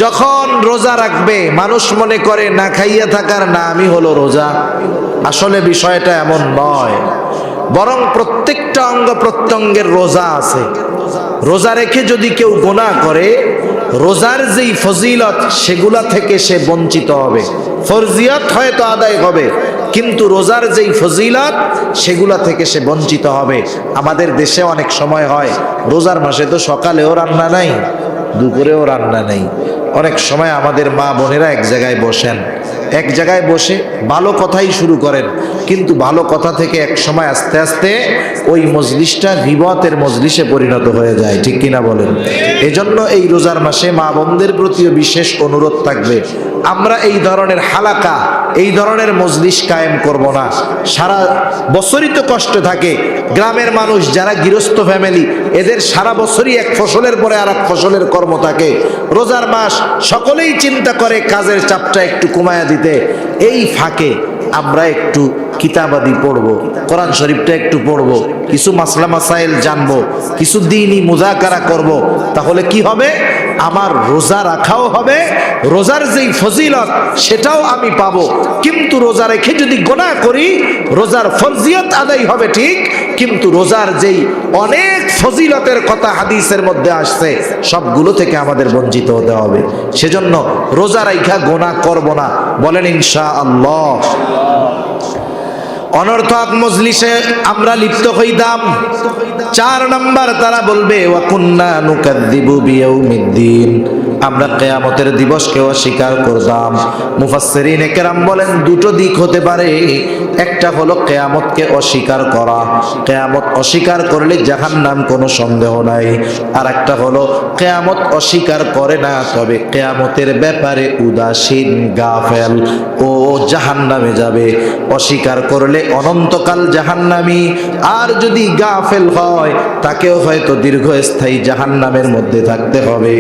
যখন রোজা রাখবে মানুষ মনে করে না খাইয়া থাকার নামই হলো রোজা। আসলে বিষয়টা এমন নয়, বরং প্রত্যেকটা অঙ্গ প্রত্যঙ্গের রোজা আছে। রোজা রেখে যদি কেউ গুনাহ করে, রোজার যেই ফজিলত সেগুলা থেকে সে বঞ্চিত হবে। ফরজিয়ত হয়তো আদায় হবে, কিন্তু রোজার যেই ফজিলত সেগুলা থেকে সে বঞ্চিত হবে। আমাদের দেশে অনেক সময় হয়, রোজার মাসে তো সকালেও রান্না নাই, দুপুরেও রান্না নেই। অনেক সময় আমাদের মা বোনেরা এক জায়গায় বসেন, এক জায়গায় বসে ভালো কথাই শুরু করেন, কিন্তু ভালো কথা থেকে এক সময় আস্তে আস্তে ওই মজলিসটা গীবতের মজলিসে পরিণত হয়ে যায়। ঠিক কিনা বলেন? এজন্য এই রোজার মাসে মা বোনদের প্রতিও বিশেষ অনুরোধ থাকবে, আমরা এই ধরনের হালাকা, এই ধরনের মজলিস কায়েম করব না। সারা বছরই তো কষ্ট থাকে। গ্রামের মানুষ যারা গৃহস্থ ফ্যামিলি, এদের সারা বছরই এক ফসলের পরে আর এক ফসলের কর্ম থাকে। রোজার মাস সকলেই চিন্তা করে কাজের চাপটা একটু কমায়া দিতে। এই ফাঁকে আমরা একটু কিতাবাদি পড়বো, কোরআন শরীফটা একটু পড়বো, কিছু মাসলা মাসাইল জানবো, কিছু দ্বীনি মুযাকারা করব। তাহলে কি হবে? আমার রোজা রাখাও হবে, রোজার যেই ফজিলত সেটাও আমি পাবো। কিন্তু রোজা রেখে যদি গুনাহ করি, রোজার ফরজিয়ত আদায় হবে ঠিক, কিন্তু রোজার যেই অনেক ফজিলতের কথা হাদিসের মধ্যে আসছে সবগুলো থেকে আমাদের বঞ্চিত হতে হবে। সেজন্য রোজা রাইখা গুনাহ করব না, বলেন ইনশাআল্লাহ। অনর্থক মজলিসে আমরা লিপ্ত হইতাম। 4 নাম্বার, তারা বলবে ওয়া কুন্না নুকাদ্দিবু বিয়াউমিদ্দিন, আমরা কিয়ামতের দিবসকে অস্বীকার করতাম। মুফাসসিরিনে কেরাম বলেন দুটো দিক হতে পারে। একটা হলো কিয়ামতকে অস্বীকার করা, কিয়ামত অস্বীকার করলে জাহান্নাম, কোনো সন্দেহ নাই। আর একটা হলো কিয়ামত অস্বীকার করে না, তবে কিয়ামতের ব্যাপারে উদাসীন, গাফেল, ও জাহান্নামে যাবে। অস্বীকার করলে অনন্তকাল জাহান্নামী, আর যদি গাফেল হয় তাকেও হয়তো দীর্ঘস্থায়ী জাহান্নামের মধ্যে থাকতে হবে।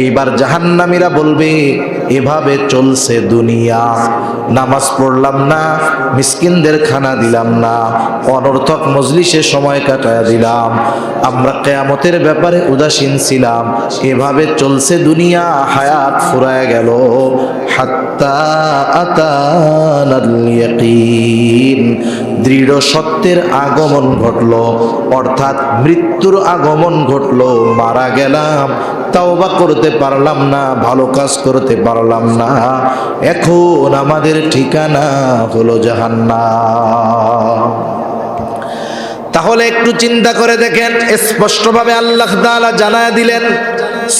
এইবার জাহান্নামীরা বলবে এভাবে চলছে দুনিয়া, নামাজ পড়লাম না, মিসকিনদের খানা দিলাম না, অনর্থক মজলিসে সময় কাটায় দিলাম, আমরা কিয়ামতের ব্যাপারে উদাসীন ছিলাম, এভাবে চলছে দুনিয়া, হায়াত ফুরায় গেল। হাত্তা আতানাল ইয়াকিন, দৃঢ় সত্যের আগমন ঘটলো, অর্থাৎ মৃত্যুর আগমন ঘটলো, মারা গেলাম, তাওবা করতে পারলাম না, ভালো কাজ করতে পারলাম না, এখন আমাদের ঠিকানা হলো জাহান্নাম। তাহলে একটু চিন্তা করে দেখেন, স্পষ্টভাবে আল্লাহ তাআলা জানায়া দিলেন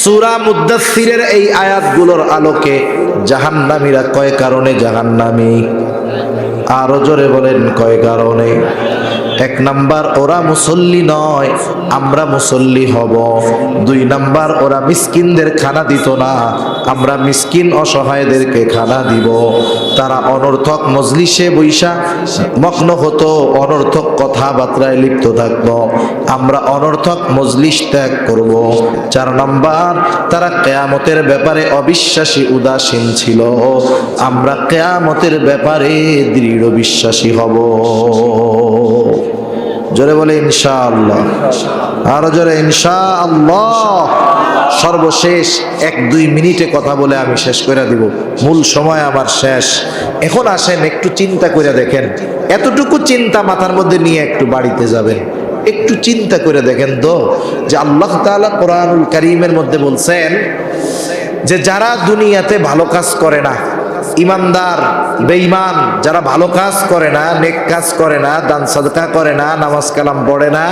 সূরা মুদ্দাসসিরের এই আয়াতগুলোর আলোকে, জাহান্নামীরা কয় কারণে জাহান্নামী? আরো জোরে বলেন, কয় কারণে? এক নাম্বার, ওরা মুসল্লি নয়, আমরা মুসল্লি হব। দুই নাম্বার, ওরা মিসকিনদের খানা দিত না, আমরা মিসকিন অসহায়দেরকে খানা দিব। তারা অনর্থক মজলিসে বৈশা মগ্ন হতো, অনর্থক কথাবার্তায় লিপ্ত থাকতো, আমরা অনর্থক মজলিস ত্যাগ করব। চার নাম্বার, তারা কিয়ামতের ব্যাপারে অবিশ্বাসী, উদাসীন ছিল, আমরা কিয়ামতের ব্যাপারে দৃঢ় বিশ্বাসী হব। জোরে বলে ইনশাআল্লাহ, আরো জোরে ইনশাআল্লাহ। সর্বশেষ 1-2 মিনিটে কথা বলে আমি শেষ করে দিব, মূল সময় আমার শেষ। এখন আসেন একটু চিন্তা করে দেখেন, এতটুকু চিন্তা মাথার মধ্যে নিয়ে একটু বাড়িতে যাবেন, একটু চিন্তা করে দেখেন তো যে আল্লাহ তাআলা কোরআনুল কারীমের মধ্যে বলছেন যে যারা দুনিয়াতে ভালো কাজ করে না, ইমানদার বেঈমান, যারা ভালো কাজ করে না, নেক কাজ করে না, দান সাদকা করে না, নামাজ কালাম পড়ে না,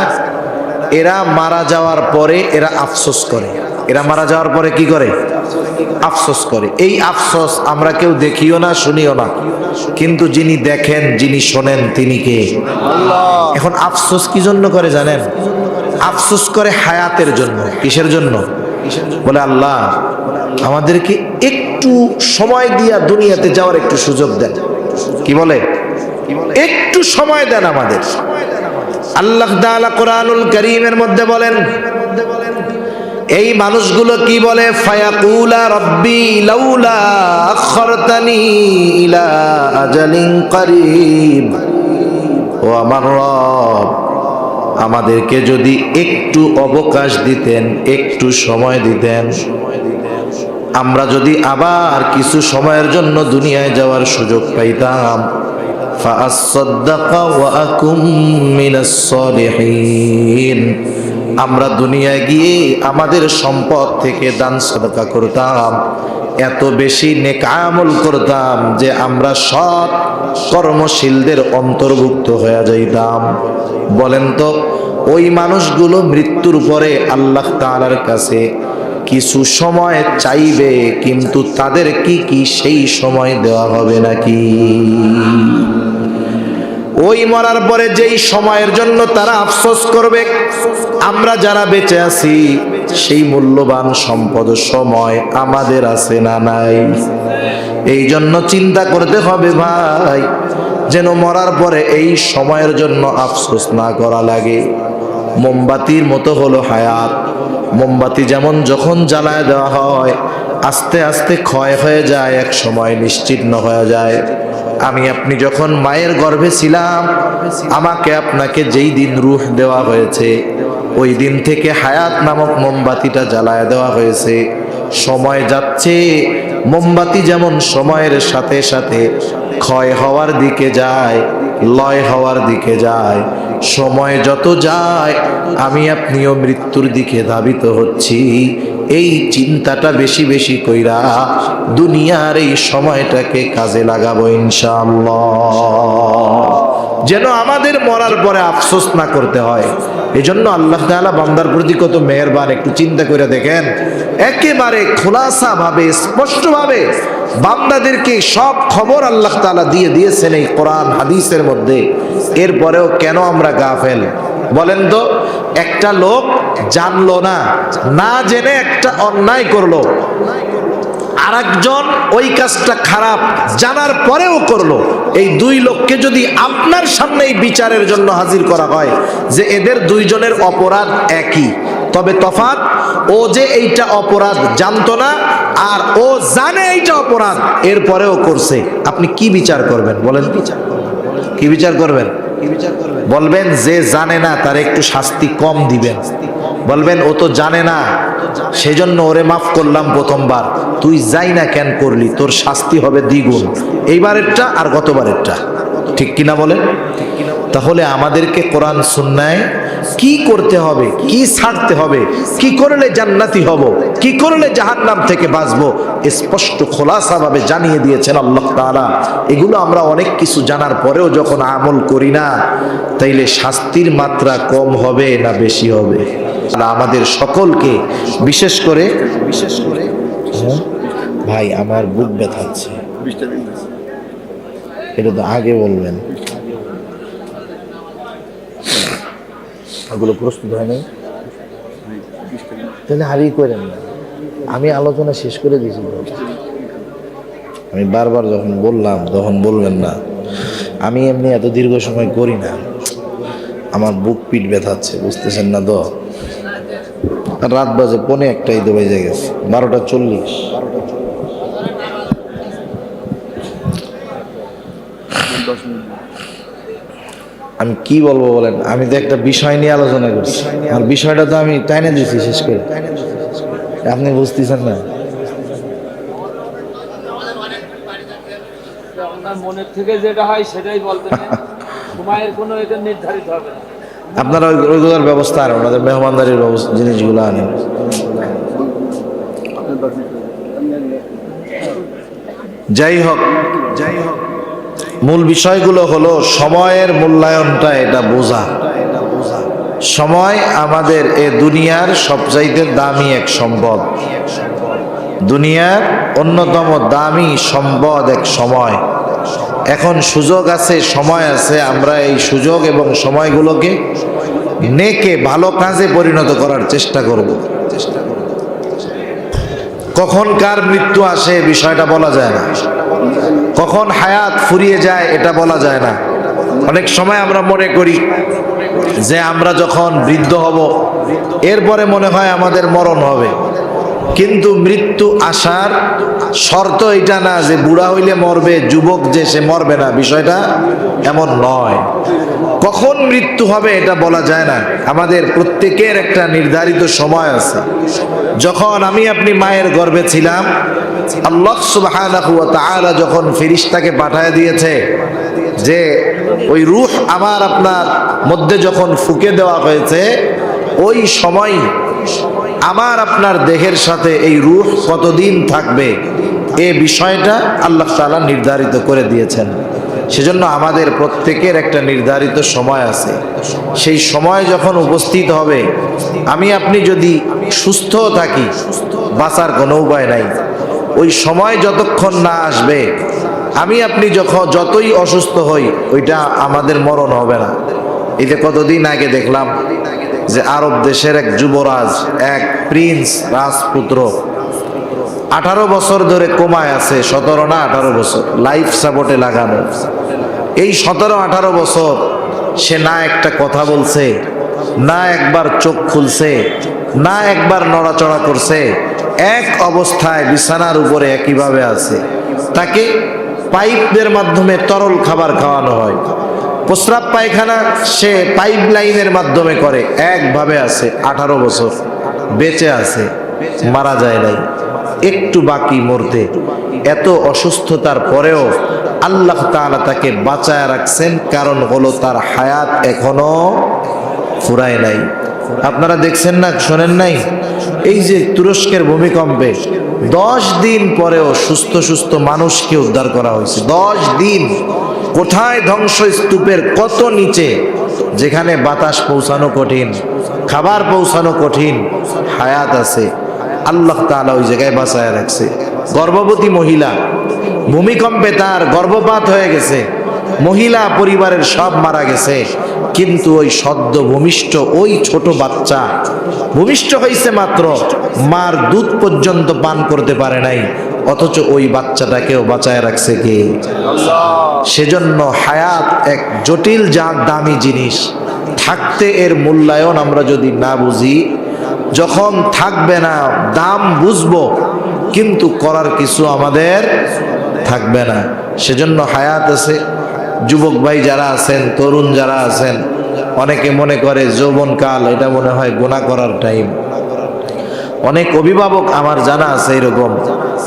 এরা মারা যাওয়ার পরে এরা আফসোস করে। এরা মারা যাওয়ার পরে কি করে? আফসোস করে। এই আফসোস আমরা কেউ দেখিও না, শুনিও না, কিন্তু যিনি দেখেন, যিনি শোনেন, তিনি কে? আল্লাহ। এখন আফসোস কি জন্য করে জানেন? আফসোস করে হায়াতের জন্য। কিসের জন্য? বলে আল্লাহ আমাদেরকে একটু সময় দিয়া দুনিয়াতে যাওয়ার একটু সুযোগ দেন। কি বলে? একটু সময় দেন আমাদের। আল্লাহ তাআলা কোরআনুল কারীমের মধ্যে বলেন, এই মানুষগুলো কি বলে? ফায়াকুলা রব্বি লাউলা আখরতানি ইলা আজালিন করিব, ও আমার রব আমাদেরকে যদি একটু অবকাশ দিতেন, একটু সময় দিতেন, আমরা যদি আবার কিছু সময়ের জন্য দুনিয়ায় যাওয়ার সুযোগ পাইতাম, ফাআসসাদদাকা ওয়া আকুম মিনাস সালিহিন, আমরা দুনিয়ায় গিয়ে আমাদের সম্পদ থেকে দান সাদকা করতাম, এত বেশি নেক আমল করতাম যে আমরা সৎ কর্মশীলদের অন্তর্ভুক্ত হয়ে যাইতাম। বলেন তো ওই মানুষগুলো মৃত্যুর পরে আল্লাহ তাআলার কাছে কিছু সময় চাইবে, কিন্তু তাদের কি সেই সময় দেওয়া হবে নাকি? ওই মরার পরে যেই সময়ের জন্য তারা আফসোস করবে, আমরা যারা বেঁচে আছি সেই মূল্যবান সম্পদ সময় আমাদের আছে না নাই? এই জন্য চিন্তা করতে হবে ভাই, যেন মরার পরে এই সময়ের জন্য আফসোস না করা লাগে। মোমবাতির মতো হলো হায়াত। মোমবাতি যেমন যখন জ্বালায় দেওয়া হয় আস্তে আস্তে ক্ষয় হয়ে যায়, এক সময় নিশ্চিহ্ন হয়ে যায়। আমি আপনি যখন মায়ের গর্ভে ছিলাম, আমাকে আপনাকে যেই দিন রূহ দেওয়া হয়েছে ওই দিন থেকে হায়াত নামক মোমবাতিটা জ্বালায় দেওয়া হয়েছে। সময় যাচ্ছে, মোমবাতি যেমন সময়ের সাথে সাথে ক্ষয় হওয়ার দিকে যায়, লয় হওয়ার দিকে যায়, সময় যত যায় আমি আপনিও মৃত্যুর দিকে ধাবিত হচ্ছি। এই চিন্তাটা বেশি বেশি কইরা দুনিয়ার এই সময়টাকে কাজে লাগাবো ইনশাআল্লাহ, যেন আমাদের মরার পরে আফসোস না করতে হয়। এজন্য আল্লাহ তাআলা বান্দার প্রতি কত মেহেরবান, একটু চিন্তা করে দেখেন। একেবারে খোলাসা ভাবে, স্পষ্ট ভাবে বান্দাদেরকে সব খবর আল্লাহ তাআলা দিয়ে দিয়েছেন এই কোরআন হাদিসের মধ্যে। এরপরেও কেন আমরা গাফেল? বলেন তো, একটা লোক জানলো না, না জেনে একটা অন্যায় করলো, আরেকজন ওই কাজটা খারাপ জানার পরেও করলো। এই দুই লোককে যদি আপনার সামনে এই বিচারের জন্য হাজির করা হয় যে এদের দুইজনের অপরাধ একই, তবে তফাৎ ও যে এইটা অপরাধ জানতো না আর ও জানে এইটা অপরাধ এরপরেও করছে, আপনি কি বিচার করবেন? বলেন, কি বিচার করবেন? বলবেন যে জানে না তার একটু শাস্তি কম দিবেন, বলবেন ও তো জানে না সেজন্য ওরে মাফ করলাম প্রথমবার, তুই যাই না কেন করলি, তোর শাস্তি হবে দ্বিগুণ, এইবারেরটা আর গতবারেরটা। ঠিক কিনা বলেন? তাহলে আমাদেরকে কোরআন সুন্নায় কি করতে হবে, কি ছাড়তে হবে, কি করলে জান্নাতি হব, কি করলে জাহান্নাম থেকে বাঁচবো, স্পষ্ট খোলাসা ভাবে জানিয়ে দিয়েছেন আল্লাহ তাআলা। এগুলো আমরা অনেক কিছু জানার পরেও যখন আমল করি না, তাইলে শাস্তির মাত্রা কম হবে না বেশি হবে? আমাদের সকলকে বিশেষ করে ভাই আমার বুক ব্যথাচ্ছে, এটা তো আগে বলবেন। ওগুলো প্রস্তুত হয় নাই, তাহলে হারিয়ে করেন না। আমি আলোচনা শেষ করে দিয়েছি, আমি বারবার যখন বললাম তখন বলবেন না। আমি এমনি এত দীর্ঘ সময় করি না, আমার বুক পিঠ ব্যথাচ্ছে, বুঝতেছেন না তো? রাত বাজে 1:45 তো বেজে গেছে, 12:40। আমি কি বলবো বলেন? আমি তো একটা বিষয় নিয়ে আলোচনা করছি, আর বিষয়টা তো আমি টাইনে দিচ্ছি শেষ করে, আপনি বুঝতেছেন না? মনের থেকে যেটা হয় সেটাই বলতে সময়ের কোনো এটা নির্ধারিত হবে না। আপনারা ওইগুলোর ব্যবস্থা আর ওনাদের মেহমানদারির জিনিসগুলো আনেন। যাই হোক, মূল বিষয়গুলো হলো সময়ের মূল্যায়নটা, এটা বোঝা। সময় আমাদের এ দুনিয়ার সবচাইতে দামি এক সম্পদ, দুনিয়ার অন্যতম দামি সম্পদ এক সময়। এখন সুযোগ আছে, সময় আছে, আমরা এই সুযোগ এবং সময়গুলোকে নেকে ভালো কাজে পরিণত করার চেষ্টা করব। কখন কার মৃত্যু আসে বিষয়টা বলা যায় না, কখন হায়াত ফুরিয়ে যায় এটা বলা যায় না। অনেক সময় আমরা মনে করি যে আমরা যখন বৃদ্ধ হব এরপরে মনে হয় আমাদের মরণ হবে, কিন্তু মৃত্যু আসার শর্ত এটা না যে বুড়া হইলে মরবে, যুবক যে সে মরবে না, বিষয়টা এমন নয়। কখন মৃত্যু হবে এটা বলা যায় না, আমাদের প্রত্যেকের একটা নির্ধারিত সময় আছে। যখন আমি আপনি মায়ের গর্ভে ছিলাম, আল্লাহ সুবহানাহু ওয়া তাআলা যখন ফেরেশতাকে পাঠিয়ে দিয়েছে যে ওই রূহ আমার আপনার মধ্যে যখন ফুঁকে দেওয়া হয়েছে, ওই সময় আমার আপনার দেহের সাথে এই রূহ কতদিন থাকবে এই বিষয়টা আল্লাহ তাআলা নির্ধারিত করে দিয়েছেন। সেজন্য আমাদের প্রত্যেকের একটা নির্ধারিত সময় আছে। সেই সময় যখন উপস্থিত হবে, আমি আপনি যদি সুস্থ থাকি, বাঁচার কোনো উপায় নাই। ওই সময় যতক্ষণ না আসবে, আমি আপনি যতই অসুস্থ হই, ওইটা আমাদের মরণ হবে না। এই যে কতদিন আগে দেখলাম যে আরব দেশের এক যুবরাজ, এক প্রিন্স রাজপুত্র 18 বছর ধরে কোমায় আছে, 17 না 18 বছর লাইফ সাপোর্টে লাগানো। এই 17-18 বছর সে না একটা কথা বলছে, না একবার চোখ খুলছে, না একবার নড়াচড়া করছে, এক অবস্থায় বিছানার উপরে একইভাবে আছে। তাকে পাইপের মাধ্যমে তরল খাবার খাওয়ানো হয়, প্রস্রাব পায়খানা সে পাইপ লাইনের মাধ্যমে করে, একভাবে আছে। 18 বছর বেঁচে আছে, মারা যায় নাই, একটু বাকি মরতে। এত অসুস্থতার পরেও আল্লাহ তাআলা তাকে বাঁচায় রাখছেন, কারণ হলো তার হায়াত এখনো ফুরায় নাই। আপনারা দেখছেন না, শোনেন নাই? এই যে তুরস্কের ভূমিকম্পে 10 দিন পরেও সুস্থ সুস্থ মানুষকে উদ্ধার করা হয়েছে। 10 দিন কোথায় ধ্বংসস্তূপের কত নিচে, যেখানে বাতাস পৌঁছানো কঠিন, খাবার পৌঁছানো কঠিন, হায়াত আছে, আল্লাহ তাআলা ওই জায়গায় বাঁচায় রাখছে। গর্ভবতী মহিলা, ভূমিকম্পে তার গর্ভপাত হয়ে গেছে, মহিলা পরিবারের সব মারা গেছে, কিন্তু ওই সদ্য ভূমিষ্ঠ ওই ছোট বাচ্চা ভূমিষ্ঠ হয়েছে মাত্র, মার দুধ পর্যন্ত পান করতে পারে নাই, অথচ ওই বাচ্চাটাকেও বাঁচায় রাখছে কে? সেজন্য হায়াত এক জটিল দামি জিনিস। থাকতে এর মূল্যায়ন আমরা যদি না বুঝি, যখন থাকবে না দাম বুঝবো, কিন্তু করার কিছু আমাদের থাকবে না। সেজন্য হায়াত আছে। যুবক ভাই যারা আছেন, তরুণ যারা আছেন, অনেকে মনে করে যৌবনকাল এটা মনে হয় গুনাহ করার টাইম। অনেক অভিভাবক আমার জানা আছে এরকম,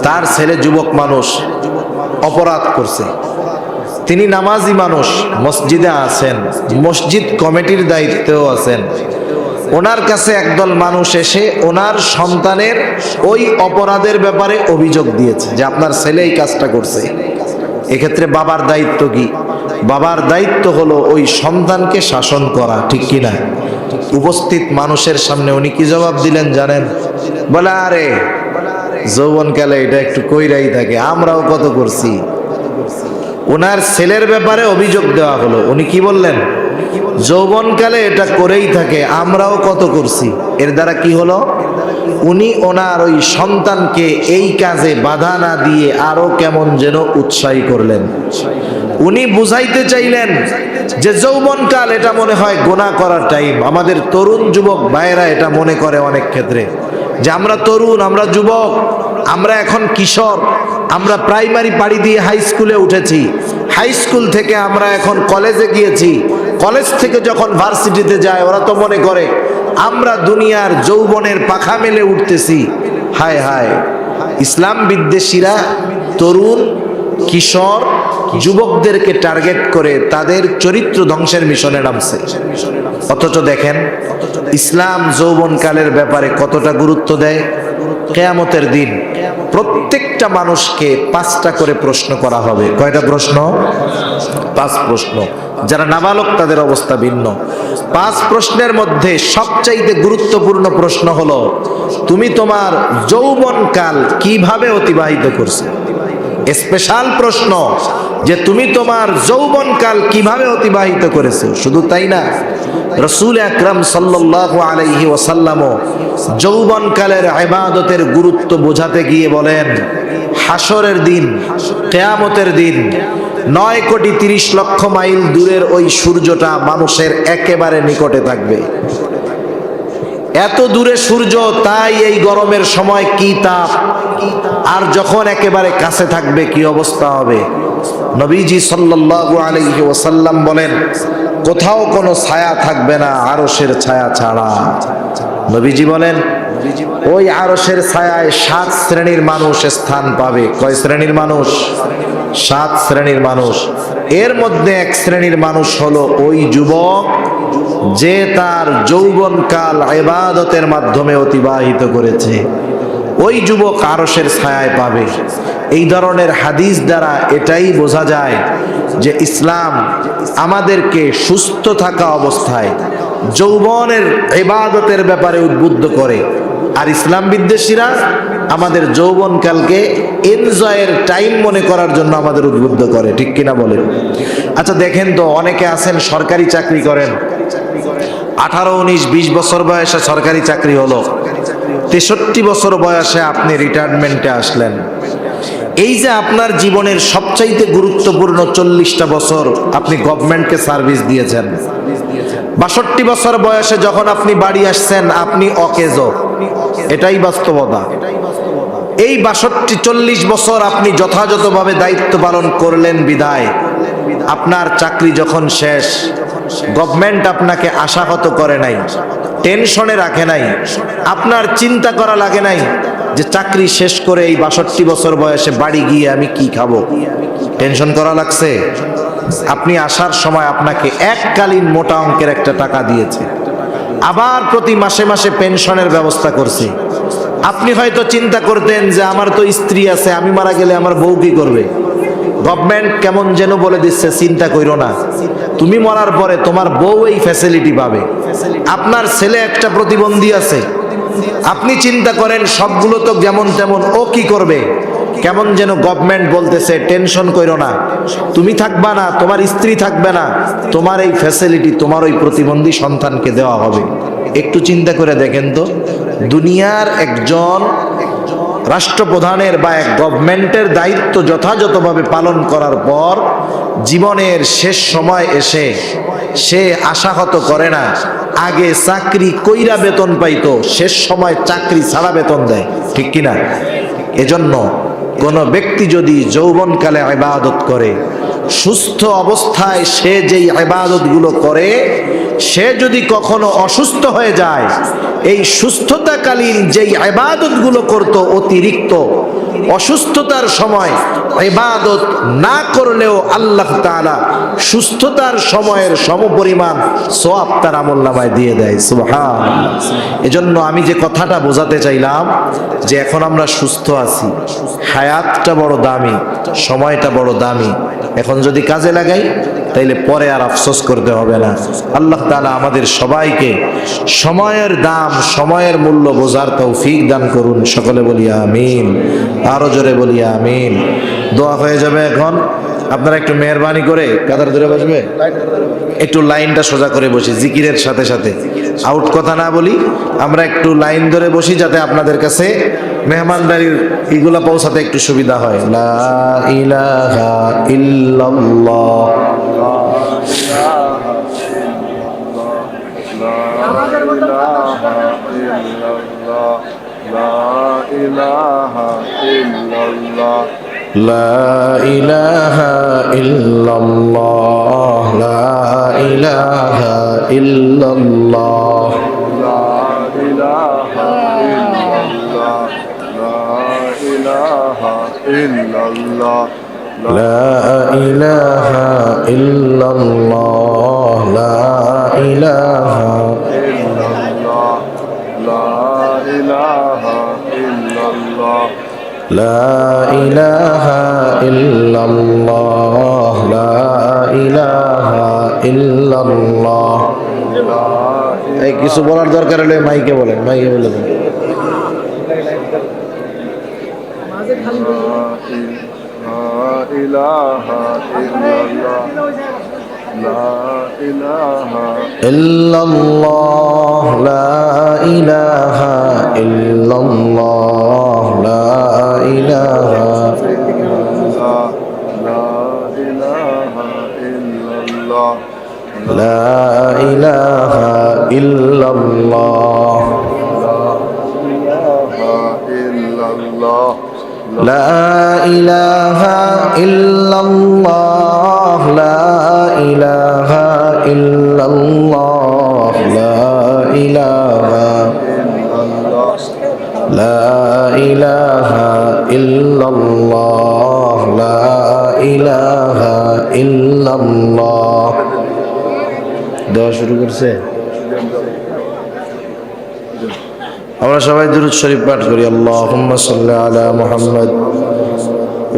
তার ছেলে যুবক মানুষ অপরাধ করছে, তিনি নামাজি মানুষ, মসজিদে আছেন, মসজিদ কমিটির দায়িত্বেও আছেন। ওনার কাছে একদল মানুষ এসে ওনার সন্তানের ওই অপরাধের ব্যাপারে অভিযোগ দিয়েছে যে আপনার ছেলে এই কাজটা করছে। এক্ষেত্রে বাবার দায়িত্ব কি? বাবার দায়িত্ব হলো ওই সন্তানকে শাসন করা, ঠিক কিনা? উপস্থিত মানুষের সামনে উনি কি জবাব দিলেন জানেন? বলে, আরে যৌবনকালে এটা একটু কইরাই থাকে, আমরাও কত করছি। ওনার ছেলের ব্যাপারে অভিযোগ দেওয়া হলো, উনি কি বললেন? যৌবনকালে এটা করেই থাকে, আমরাও কত করছি। এর দ্বারা কি হলো? উনি ওনার ওই সন্তানকে এই কাজে বাধা না দিয়ে আরো কেমন যেন উৎসাহী করলেন। উনি বুঝাইতে চাইলেন যে যৌবনকাল এটা মনে হয় গুনাহ করার টাইম। আমাদের তরুণ যুবক ভাইয়েরা এটা মনে করে অনেক ক্ষেত্রে যে আমরা তরুণ, আমরা যুবক, আমরা এখন কিশোর, আমরা প্রাইমারি পাড়ি দিয়ে হাই স্কুলে উঠেছি, হাই স্কুল থেকে আমরা এখন কলেজে গিয়েছি, কলেজ থেকে যখন ভার্সিটিতে যায় ওরা তো মনে করে আমরা দুনিয়ার যৌবনের পাখা মেলে উঠতেছি। হায় হায়, ইসলাম বিদ্বেষীরা তরুণ, কিশোর, যুবকদেরকে টার্গেট করে তাদের চরিত্র ধ্বংসের মিশনে নামছে। অথচ দেখেন ইসলাম যৌবনকালের ব্যাপারে কতটা গুরুত্ব দেয়। কিয়ামতের দিন প্রত্যেকটা মানুষকে 5টা করে প্রশ্ন করা হবে। কয়টা প্রশ্ন? 5 প্রশ্ন। যারা নাবালক তাদের অবস্থা ভিন্ন। 5 প্রশ্নের মধ্যে সবচাইতে গুরুত্বপূর্ণ প্রশ্ন হলো তুমি তোমার যৌবনকাল কিভাবে অতিবাহিত করছো। স্পেশাল প্রশ্ন যে তুমি তোমার যৌবনকাল কিভাবে অতিবাহিত করেছো। শুধু তাই না, রাসূল আকরাম সাল্লাল্লাহু আলাইহি ওয়াসাল্লাম যৌবনকালের ইবাদতের গুরুত্ব বোঝাতে গিয়ে বলেন, হাসরের দিন, কিয়ামতের দিন 9,30,00,000 মাইল দূরের ওই সূর্যটা মানুষের একেবারে নিকটে থাকবে। এত দূরে সূর্য, তাই এই গরমের সময় কি তাপ, আর যখন একেবারে কাছে থাকবে কি অবস্থা হবে। নবীজি সাল্লাল্লাহু আলাইহি ওয়াসাল্লাম বলেন, কোথাও কোনো ছায়া থাকবে না আরশের ছায়া ছাড়া। নবীজি বলেন ওই আরশের ছায়ায় 7 শ্রেণীর মানুষ স্থান পাবে। কয় শ্রেণীর মানুষ? 7 শ্রেণীর মানুষ। এর মধ্যে এক শ্রেণীর মানুষ হলো ওই যুবক যে তার যৌবনকাল ইবাদতের মাধ্যমে অতিবাহিত করেছে। ওই যুবক আরশের ছায়ায় পাবে। এই ধরনের হাদিস দ্বারা এটাই বোঝা যায় যে ইসলাম আমাদেরকে সুস্থ থাকা অবস্থায় যৌবনের ইবাদতের ব্যাপারে উদ্বুদ্ধ করে, আর ইসলাম বিদ্বেষীরা আমাদের যৌবনকালকে এনজয়ের টাইম মনে করার জন্য আমাদের উদ্বুদ্ধ করে, ঠিক কিনা বলেন? আচ্ছা দেখেন তো, অনেকে আছেন সরকারি চাকরি করেন, 18, 19, 20 বছর বয়সে সরকারি চাকরি হলো, 63 বছর বয়সে আপনি রিটায়ারমেন্টে আসলেন। এই যে আপনার জীবনের সবচাইতে গুরুত্বপূর্ণ 40টা বছর আপনি গভর্নমেন্টকে সার্ভিস দিয়েছেন। 62 বছর বয়সে যখন আপনি বাড়ি আসছেন আপনি অকেজো, এটাই বাস্তবতা। এই 40 বছর আপনি যথাযথভাবে দায়িত্ব পালন করলেন বিদায় আপনার চাকরি যখন শেষ, গভর্নমেন্ট আপনাকে আশাহত করে নাই, টেনশনে রাখে নাই, আপনার চিন্তা করা লাগে নাই যে চাকরি শেষ করে এই 62 বছর বয়সে বাড়ি গিয়ে আমি কি খাবো। টেনশন করা লাগছে? আপনি আসার সময় আপনাকে এককালীন মোটা অঙ্কের একটা টাকা দিয়েছে, আবার প্রতি মাসে মাসে পেনশনের ব্যবস্থা করছে। আপনি হয়তো চিন্তা করতেন যে আমার তো স্ত্রী আছে, আমি মারা গেলে আমার বউ কি করবে। গভর্নমেন্ট কেমন যেন বলে দিচ্ছে, চিন্তা কইরো না, তুমি মরার পরে তোমার বউ এই ফ্যাসিলিটি পাবে। আপনার ছেলে একটা প্রতিবন্ধী আছে, আপনি চিন্তা করেন সবগুলো তো যেমন তেমন, ও কি করবে। কেমন যেন গভর্নমেন্ট বলতেছে টেনশন কইরো না, তুমি থাকবা না, তোমার স্ত্রী থাকবে না, তোমার এই ফ্যাসিলিটি তোমার ওই প্রতিবন্ধী সন্তানকে দেওয়া হবে। একটু চিন্তা করে দেখেন তো, দুনিয়ার একজন রাষ্ট্রপ্রধানের বা এক গভর্নমেন্টের দায়িত্ব যথাযথভাবে পালন করার পর জীবনের শেষ সময় এসে সে আশাহত করে না, আগে চাকরি কইরা বেতন পাইতো, শেষ সময় চাকরি ছাড়া বেতন দেয়, ঠিক কিনা? এজন্য কোন ব্যক্তি যদি যৌবনকালে ইবাদত করে, সুস্থ অবস্থায় সে যেই ইবাদতগুলো করে, সে যদি কখনো অসুস্থ হয়ে যায় এই সুস্থতাকালীন যেই ইবাদতগুলো করত অতিরিক্ত অসুস্থতার সময় ইবাদত না করলেও আল্লাহ তাআলা সুস্থতার সময়ের সমপরিমাণ সওয়াব তার আমলনামায় দিয়ে দেয়। সুবহানাল্লাহ। এজন্য আমি যে কথাটা বোঝাতে চাইলাম যে এখন আমরা সুস্থ আছি, হায়াতটা বড় দামি, সময়টা বড় দামি, এখন যদি কাজে লাগাই তাইলে পরে আর আফসোস করতে হবে না। আল্লাহ তাআলা আমাদের সবাইকে সময়ের দাম, সময়ের মূল্য বোঝার তৌফিক দান করুন। সকলে বলি আমিন, আরো জোরে বলি আমিন। দোয়া হয়ে যাবে এখন। আপনারা একটু মেহরবানি করে কাতার ধরে বসবে, একটু লাইনটা সোজা করে বসি, জিকিরের সাথে সাথে আউট কথা না বলি, আমরা একটু লাইন ধরে বসি যাতে আপনাদের কাছে মেহমানদারির এগুলা পৌঁছাতে একটু সুবিধা হয়। লা ইলাহা ইল্লাল্লাহ, লা ইলাহা ইল্লাল্লাহ, লা ইলাহা ইল্লাল্লাহ, লা ইলাহা ইল্লাল্লাহ, লা ইলাহা লা ইলাহা ইল্লাল্লাহ, লা ইলাহা ইল্লাল্লাহ। এই কিছু বলার দরকার হলে মাইকে বলেন, মাইকে বলে দেন। ইল্লাল্লাহ, লা ইলাহা ইল্লাল্লাহ, লা ইলাহা লা ইলাহা ইল্লাল্লাহ, লা ইলাহা ইল্লাল্লাহ, লা ইলাহা ইল্লাল্লাহ, লা ইলাহা লা ইলাহা ইল্লাল্লাহ, লা ইলাহা ইল্লাল্লাহ। দেওয়া শুরু করছে। আমরা সবাই দুরূদ শরীফ পাঠ করি। আল্লাহুম্মা সাল্লি আলা মুহাম্মদ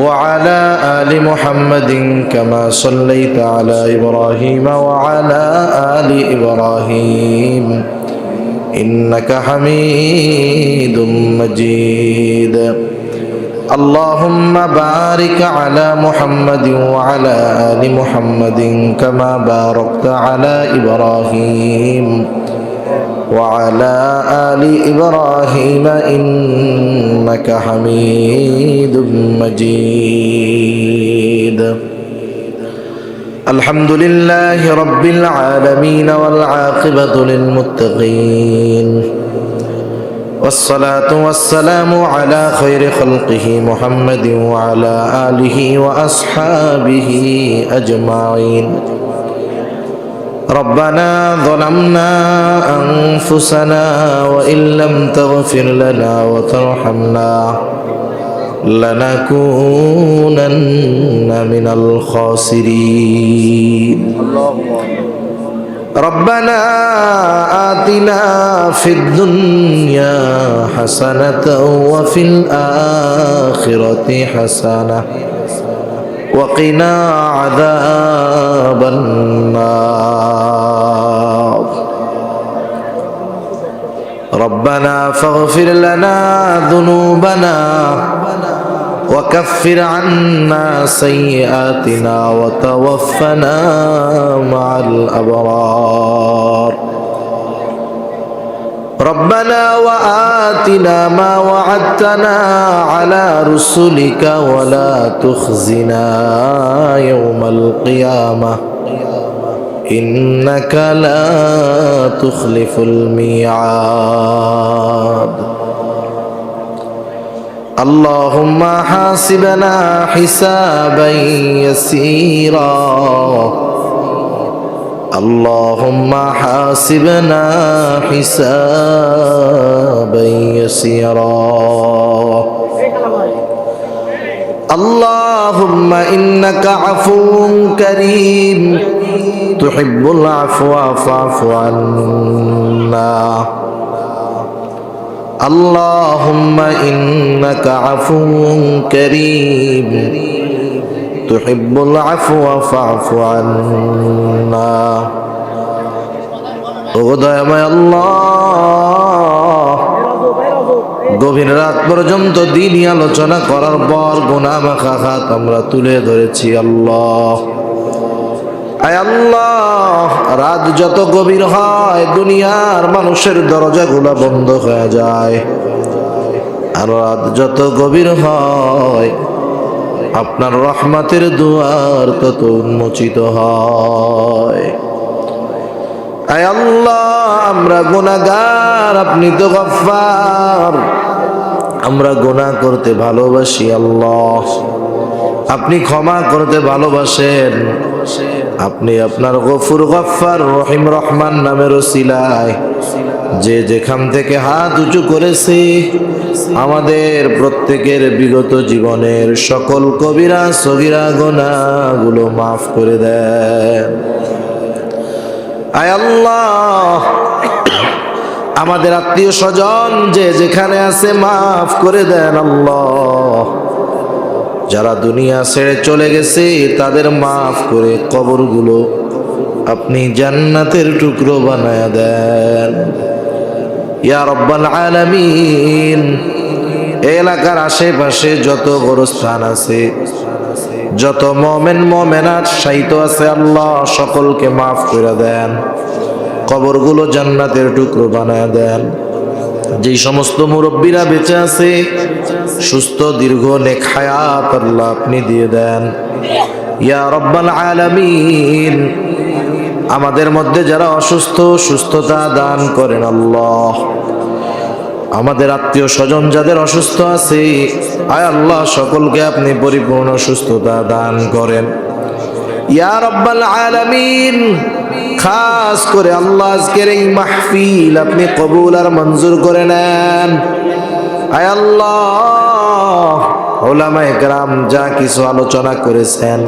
ওয়া আলা আলি মুহাম্মাদিন কামা সাল্লাইতা আলা ইব্রাহিম ওয়া আলা আলি ইব্রাহিম ইন্নাকা হামিদুম মাজিদ। আল্লাহুম্মা বারিক আলা মুহাম্মাদিন ওয়া আলা আলি মুহাম্মাদিন কামা বারাকতা আলা ইব্রাহিম وعلى آل إبراهيم إنك حميد مجيد. الحمد لله رب العالمين والعاقبة للمتقين والصلاة والسلام على خير خلقه محمد وعلى آله وأصحابه أجمعين. ربنا ظلمنا أنفسنا وإن لم تغفر لنا وترحمنا لنكونن من الخاسرين. ربنا آتنا في الدنيا حسنة وفي الآخرة حسنة وقنا عذاب النار. ربنا فاغفر لنا ذنوبنا وكفر عنا سيئاتنا وتوفنا مع الأبرار. ربنا وآتنا ما وعدتنا على رسلك ولا تخزنا يوم القيامة إنك لا تخلف الميعاد. اللهم حاسبنا حسابا يسيرا আল্লাহুম্মা হাসিবনা হিসাবান ইয়াসীরা আল্লাহুম্মা ইন্নাকা আফুউন কারীম তুহিব্বুল আফওয়া ফা'ফু আন্না আল্লাহুম্মা ইন্নাকা আফুউন কারীম তুহিব্বুল আফওয়া ফা'ফু আন্না। ও দয়াময় আল্লাহ, গভীর রাত পর্যন্ত দিনই আলোচনা করার পর গুনাহ মাখা হাত আমরা তুলে ধরেছি আল্লাহ। আয় আল্লাহ, রাত যত গভীর হয় দুনিয়ার মানুষের দরজাগুলো বন্ধ হয়ে যায়, আর রাত যত গভীর হয় আপনার রহমতের দুয়ার তত উন্মোচিত হয়। আয় আল্লাহ, আমরা গুনাহগার, আপনি তো গফফার। আমরা গুনাহ করতে ভালোবাসি আল্লাহ, আপনি ক্ষমা করতে ভালোবাসেন। আপনি আপনার গফুর গফফার রহিম রহমান নামের ওসিলায় যে যেখান থেকে হাত উঁচু করেছে আমাদের প্রত্যেকের বিগত জীবনের সকল কবিরা সগীরা গুনাহগুলো মাফ করে দেন। আয় আল্লাহ, আমাদের আত্মীয় স্বজন যে যেখানে আছে মাফ করে দেন আল্লাহ। যারা দুনিয়া ছেড়ে চলে গেছে তাদের মাফ করে কবরগুলো আপনি জান্নাতের টুকরো বানায়া দেন ইয়া রব্বাল আলামিন। এলাকার আশেপাশে যত গোরস্থান আছে, যত মুমিন মুমিনাত শায়িত আছে আল্লাহ, সকলকে মাফ করে দেন, কবরগুলো জান্নাতের টুকরো বানায়া দেন। যেই সমস্ত মুরব্বীরা বেঁচে আছে সুস্থ দীর্ঘ নেক হায়াত আল্লাহ আপনি দিয়ে দেন ইয়া রব্বাল আলামিন। আমাদের মধ্যে যারা অসুস্থ সুস্থতা দান করেন আল্লাহ। আমাদের আত্মীয় স্বজন যাদের অসুস্থ আছে আয় আল্লাহ সকলকে আপনি পরিপূর্ণ সুস্থতা দান করেন ইয়া রব্বাল আলামিন। খাস করে আল্লাহ আজকের এই মাহফিল আপনি কবুল আর মঞ্জুর করে নেন আয় আল্লাহ। উলামায়ে কেরাম যা কিছু আলোচনা করেছেন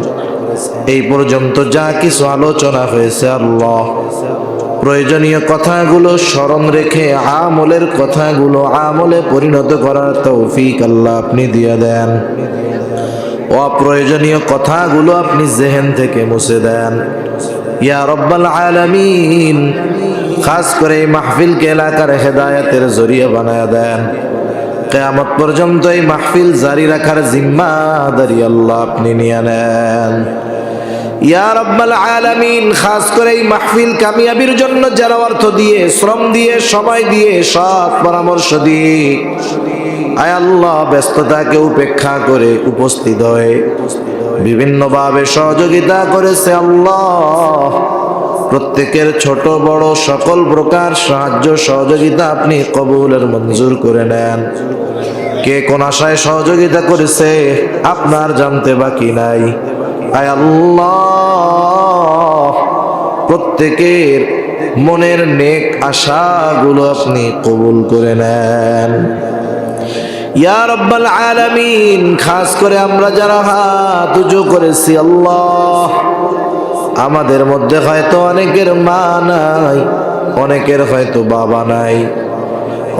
এই পর্যন্ত যা কিছু আলোচনা হয়েছে আল্লাহ, প্রয়োজনীয় কথাগুলো স্মরণ রেখে আমলের কথাগুলো আমলে পরিণত করার তৌফিক আল্লাহ আপনি দিয়ে দেন। অপ্রয়োজনীয় কথাগুলো আপনি জেহেন থেকে মুছে দেন ইয়া রব্বাল আলামিন। খাস করে এই মাহফিলকে এলাকার হেদায়েতের জরিয়া বানায়া দেন। কিয়ামত পর্যন্ত এই মাহফিল জারি রাখার জিম্মাদারি আল্লাহ আপনি নিয়ে নেন ইয়া রব্বাল আলামিন। খাস করে এই মাহফিল কামিয়াবির জন্য যারা অর্থ দিয়ে, শ্রম দিয়ে, সময় দিয়ে, সৎ পরামর্শ দিয়ে আয় আল্লাহ ব্যস্ততাকে উপেক্ষা করে উপস্থিত হয়ে বিভিন্নভাবে সহযোগিতা করেছে আল্লাহ, প্রত্যেকের ছোট বড় সকল প্রকার সাহায্য সহযোগিতা আপনি কবুলের মঞ্জুর করে নেন। কে কোন আশায় সহযোগিতা করেছে আপনার জানতে বাকি নাই আয় আল্লাহ। প্রত্যেকের মনের নেক আশাগুলো আপনি কবুল করে নেন ইয়া রব্বাল আলামিন। খাস করে আমরা যারা হাত উঁচু করেছি আল্লাহ, আমাদের মধ্যে হয়তো অনেকের মা নাই, অনেকের হয়তো বাবা নাই,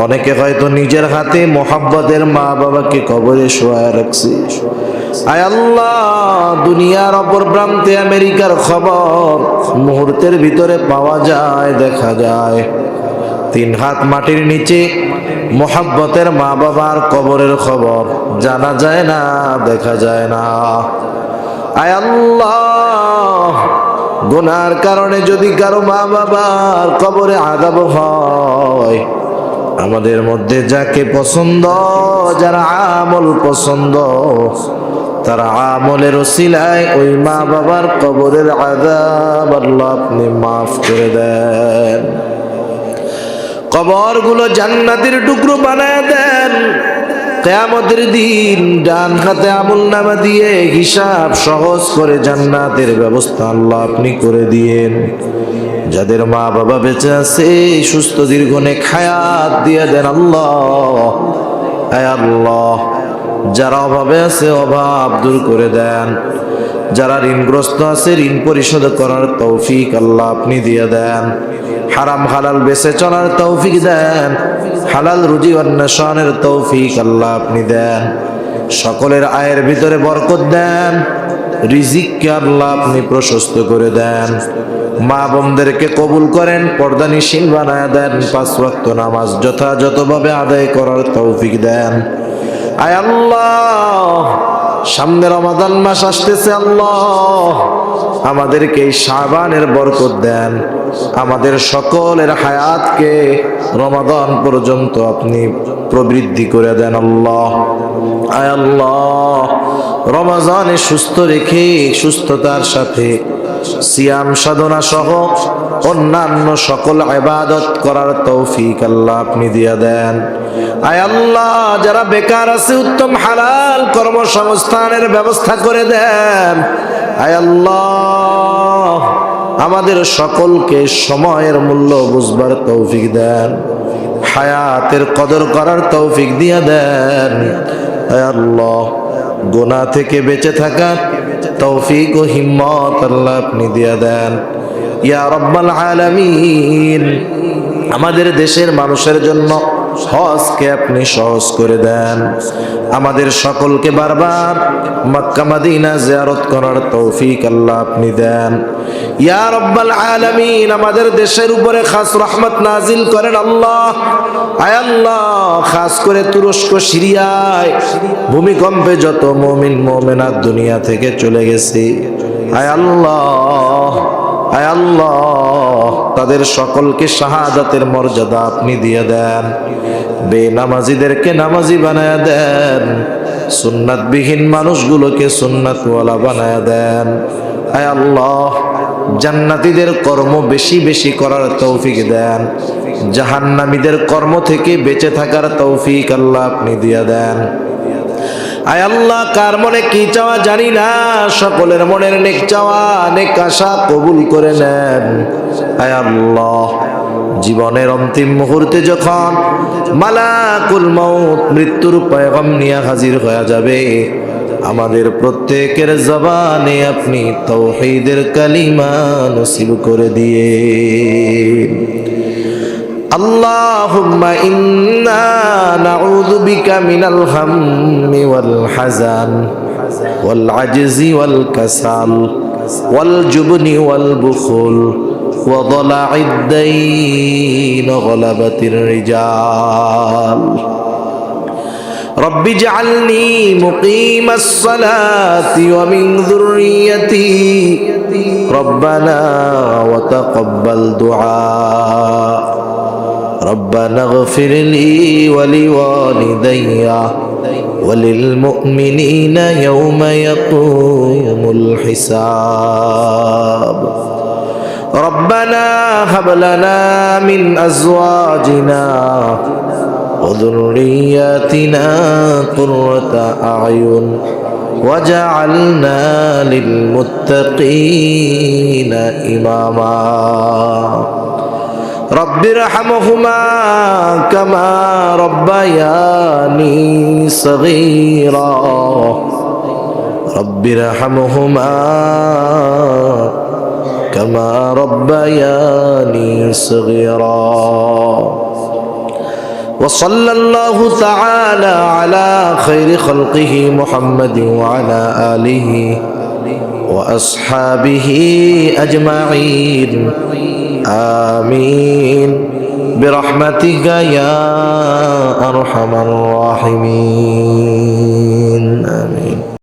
অনেকে হয়তো নিজের হাতে মোহাব্বতের মা বাবাকে কবরে শোয়ায় রাখছি আয় আল্লাহ। দুনিয়ার অপর প্রান্তে আমেরিকার খবর মুহূর্তের ভিতরে পাওয়া যায়, দেখা যায়। 3 হাত মাটির নিচে মোহাব্বতের মা বাবার কবরের খবর জানা যায় না, দেখা যায় না আয় আল্লাহ। গুনার কারণে যদি কারো মা বাবার কবরে আযাব হয়, আমাদের মধ্যে যাকে পছন্দ, যারা আমল পছন্দ, তারা আমলের ওসিলায় ওই মা বাবার কবরের আযাব আল্লাহ আপনি মাফ করে দেন। কবরগুলো জান্নাতের টুকরো বানায় দেন। কিয়ামতের দিন ডান হাতে আমলনামা দিয়ে হিসাব সহজ করে জান্নাতের ব্যবস্থা আল্লাহ আপনি করে দিয়েন যাদের মা বাবা বেঁচে আছে সুস্থ দীর্ঘ নেক হায়াত দিয়ে দেন আল্লাহ। আয় আল্লাহ, যারা অভাবে আছে অভাব দূর করে দেন, যারা ঋণগ্রস্ত আছে ঋণ পরিশোধ করার তৌফিক আল্লাহ আপনি দিয়ে দেন। হারাম হালাল বেঁচে চলার তৌফিক দেন, হালাল রুজি অন্বেষণের তৌফিক আল্লাহ আপনি দেন। সকলের আয়ের ভিতরে বরকত দেন, রিজিককে আল্লাহ আপনি প্রশস্ত করে দেন। মা বোনদেরকে কবুল করেন, পর্দানিশীল বানায় দেন, 5 ওয়াক্ত নামাজ যথাযথভাবে আদায় করার তৌফিক দেন। আয় আল্লাহ, সামনে রমাদান মাস আসতেছে আল্লাহ, আমাদেরকে এই শাবানের বরকত দেন, আমাদের সকলের হায়াতকে রমাদান পর্যন্ত আপনি প্রবৃদ্ধি করে দেন আল্লাহ। আয় আল্লাহ, রমাজানে সুস্থ রেখে সুস্থতার সাথে সিয়াম সাধনা সহ অন্যান্য সকল ইবাদত করার তৌফিক আল্লাহ আপনি দিয়ে দেন। আয় আল্লাহ, যারা বেকার আছে উত্তম হালাল কর্মসংস্থানের ব্যবস্থা করে দেন। আয় আল্লাহ, আমাদের সকলকে সময়ের মূল্য বুঝবার তৌফিক দেন, হায়াতের কদর করার তৌফিক দিয়ে দেন। আয় আল্লাহ, গুনাহ থেকে বেঁচে থাকার তৌফিক ও হিম্মত আল্লাহ আপনি দিয়ে দেন। ইয়া রাব্বাল আলামিন, আমাদের দেশের মানুষের জন্য হজকে আপনি সহজ করে দেন, আমাদের সকলকে বারবার মক্কা মদিনা জিয়ারত করার তৌফিক আল্লাহ আপনি দেন। ইয়া রাব্বাল আলামিন, আমাদের দেশের উপরে খাস রহমত নাজিল করেন আল্লাহ। আয় আল্লাহ, খাস করে তুরস্ক সিরিয়ায় ভূমিকম্পে যত মুমিন মুমিনাত দুনিয়া থেকে চলে গেছে, আয় আল্লাহ, আয় আল্লাহ, তাদের সকলকে শাহাদাতের মর্যাদা আপনি দিয়ে দেন, বেনামাজিদেরকে নামাজি বানায়া দেন, সুন্নাতবিহীন মানুষগুলোকে সুন্নাতওয়ালা বানায়া দেন। আয় আল্লাহ, জান্নাতীদের কর্ম বেশি বেশি করার তৌফিক দেন, জাহান্নামীদের কর্ম থেকে বেঁচে থাকার তৌফিক আল্লাহ আপনি দিয়ে দেন। আয় আল্লাহ, কার মনে কি চাওয়া জানি না, সকলের মনের নেক চাওয়া নেক আশা কবুল করে নেন। আয় আল্লাহ, জীবনের অন্তিম মুহূর্তে যখন মালাকুল মউত মৃত্যুর পয়গাম নিয়ে হাজির হয়ে যাবে, আমাদের প্রত্যেকের জবানে আপনি তাওহীদের কালিমা নসিব করে দিয়ে। আল্লাহুম্মা ইন্না নাউযু বিকা মিনাল হাম্মি ওয়াল হাযান ওয়াল আজজি ওয়াল কাসাল ওয়াল জুবনি ওয়াল বুখুল ওয়া দালা'id দাইন ওয়া গলাবাতির রিজাল। রব্বি ইজআলনি মুকিমাস সালাতি ওয়া মিন যুররিয়্যতি রব্বানা ওয়া তাকাব্বাল দুআ। ربنا اغفر لي ولوالدي وللمؤمنين يوم يقوم الحساب. ربنا هب لنا من أزواجنا وذرياتنا قرة أعين وجعلنا للمتقين إماما. رب ارحمهما كما ربياني صغيرا. رب ارحمهما كما ربياني صغيرا. وصلى الله تعالى على خير خلقه محمد وعلى آله وأصحابه أجمعين. آمين برحمتك يا أرحم الراحمين.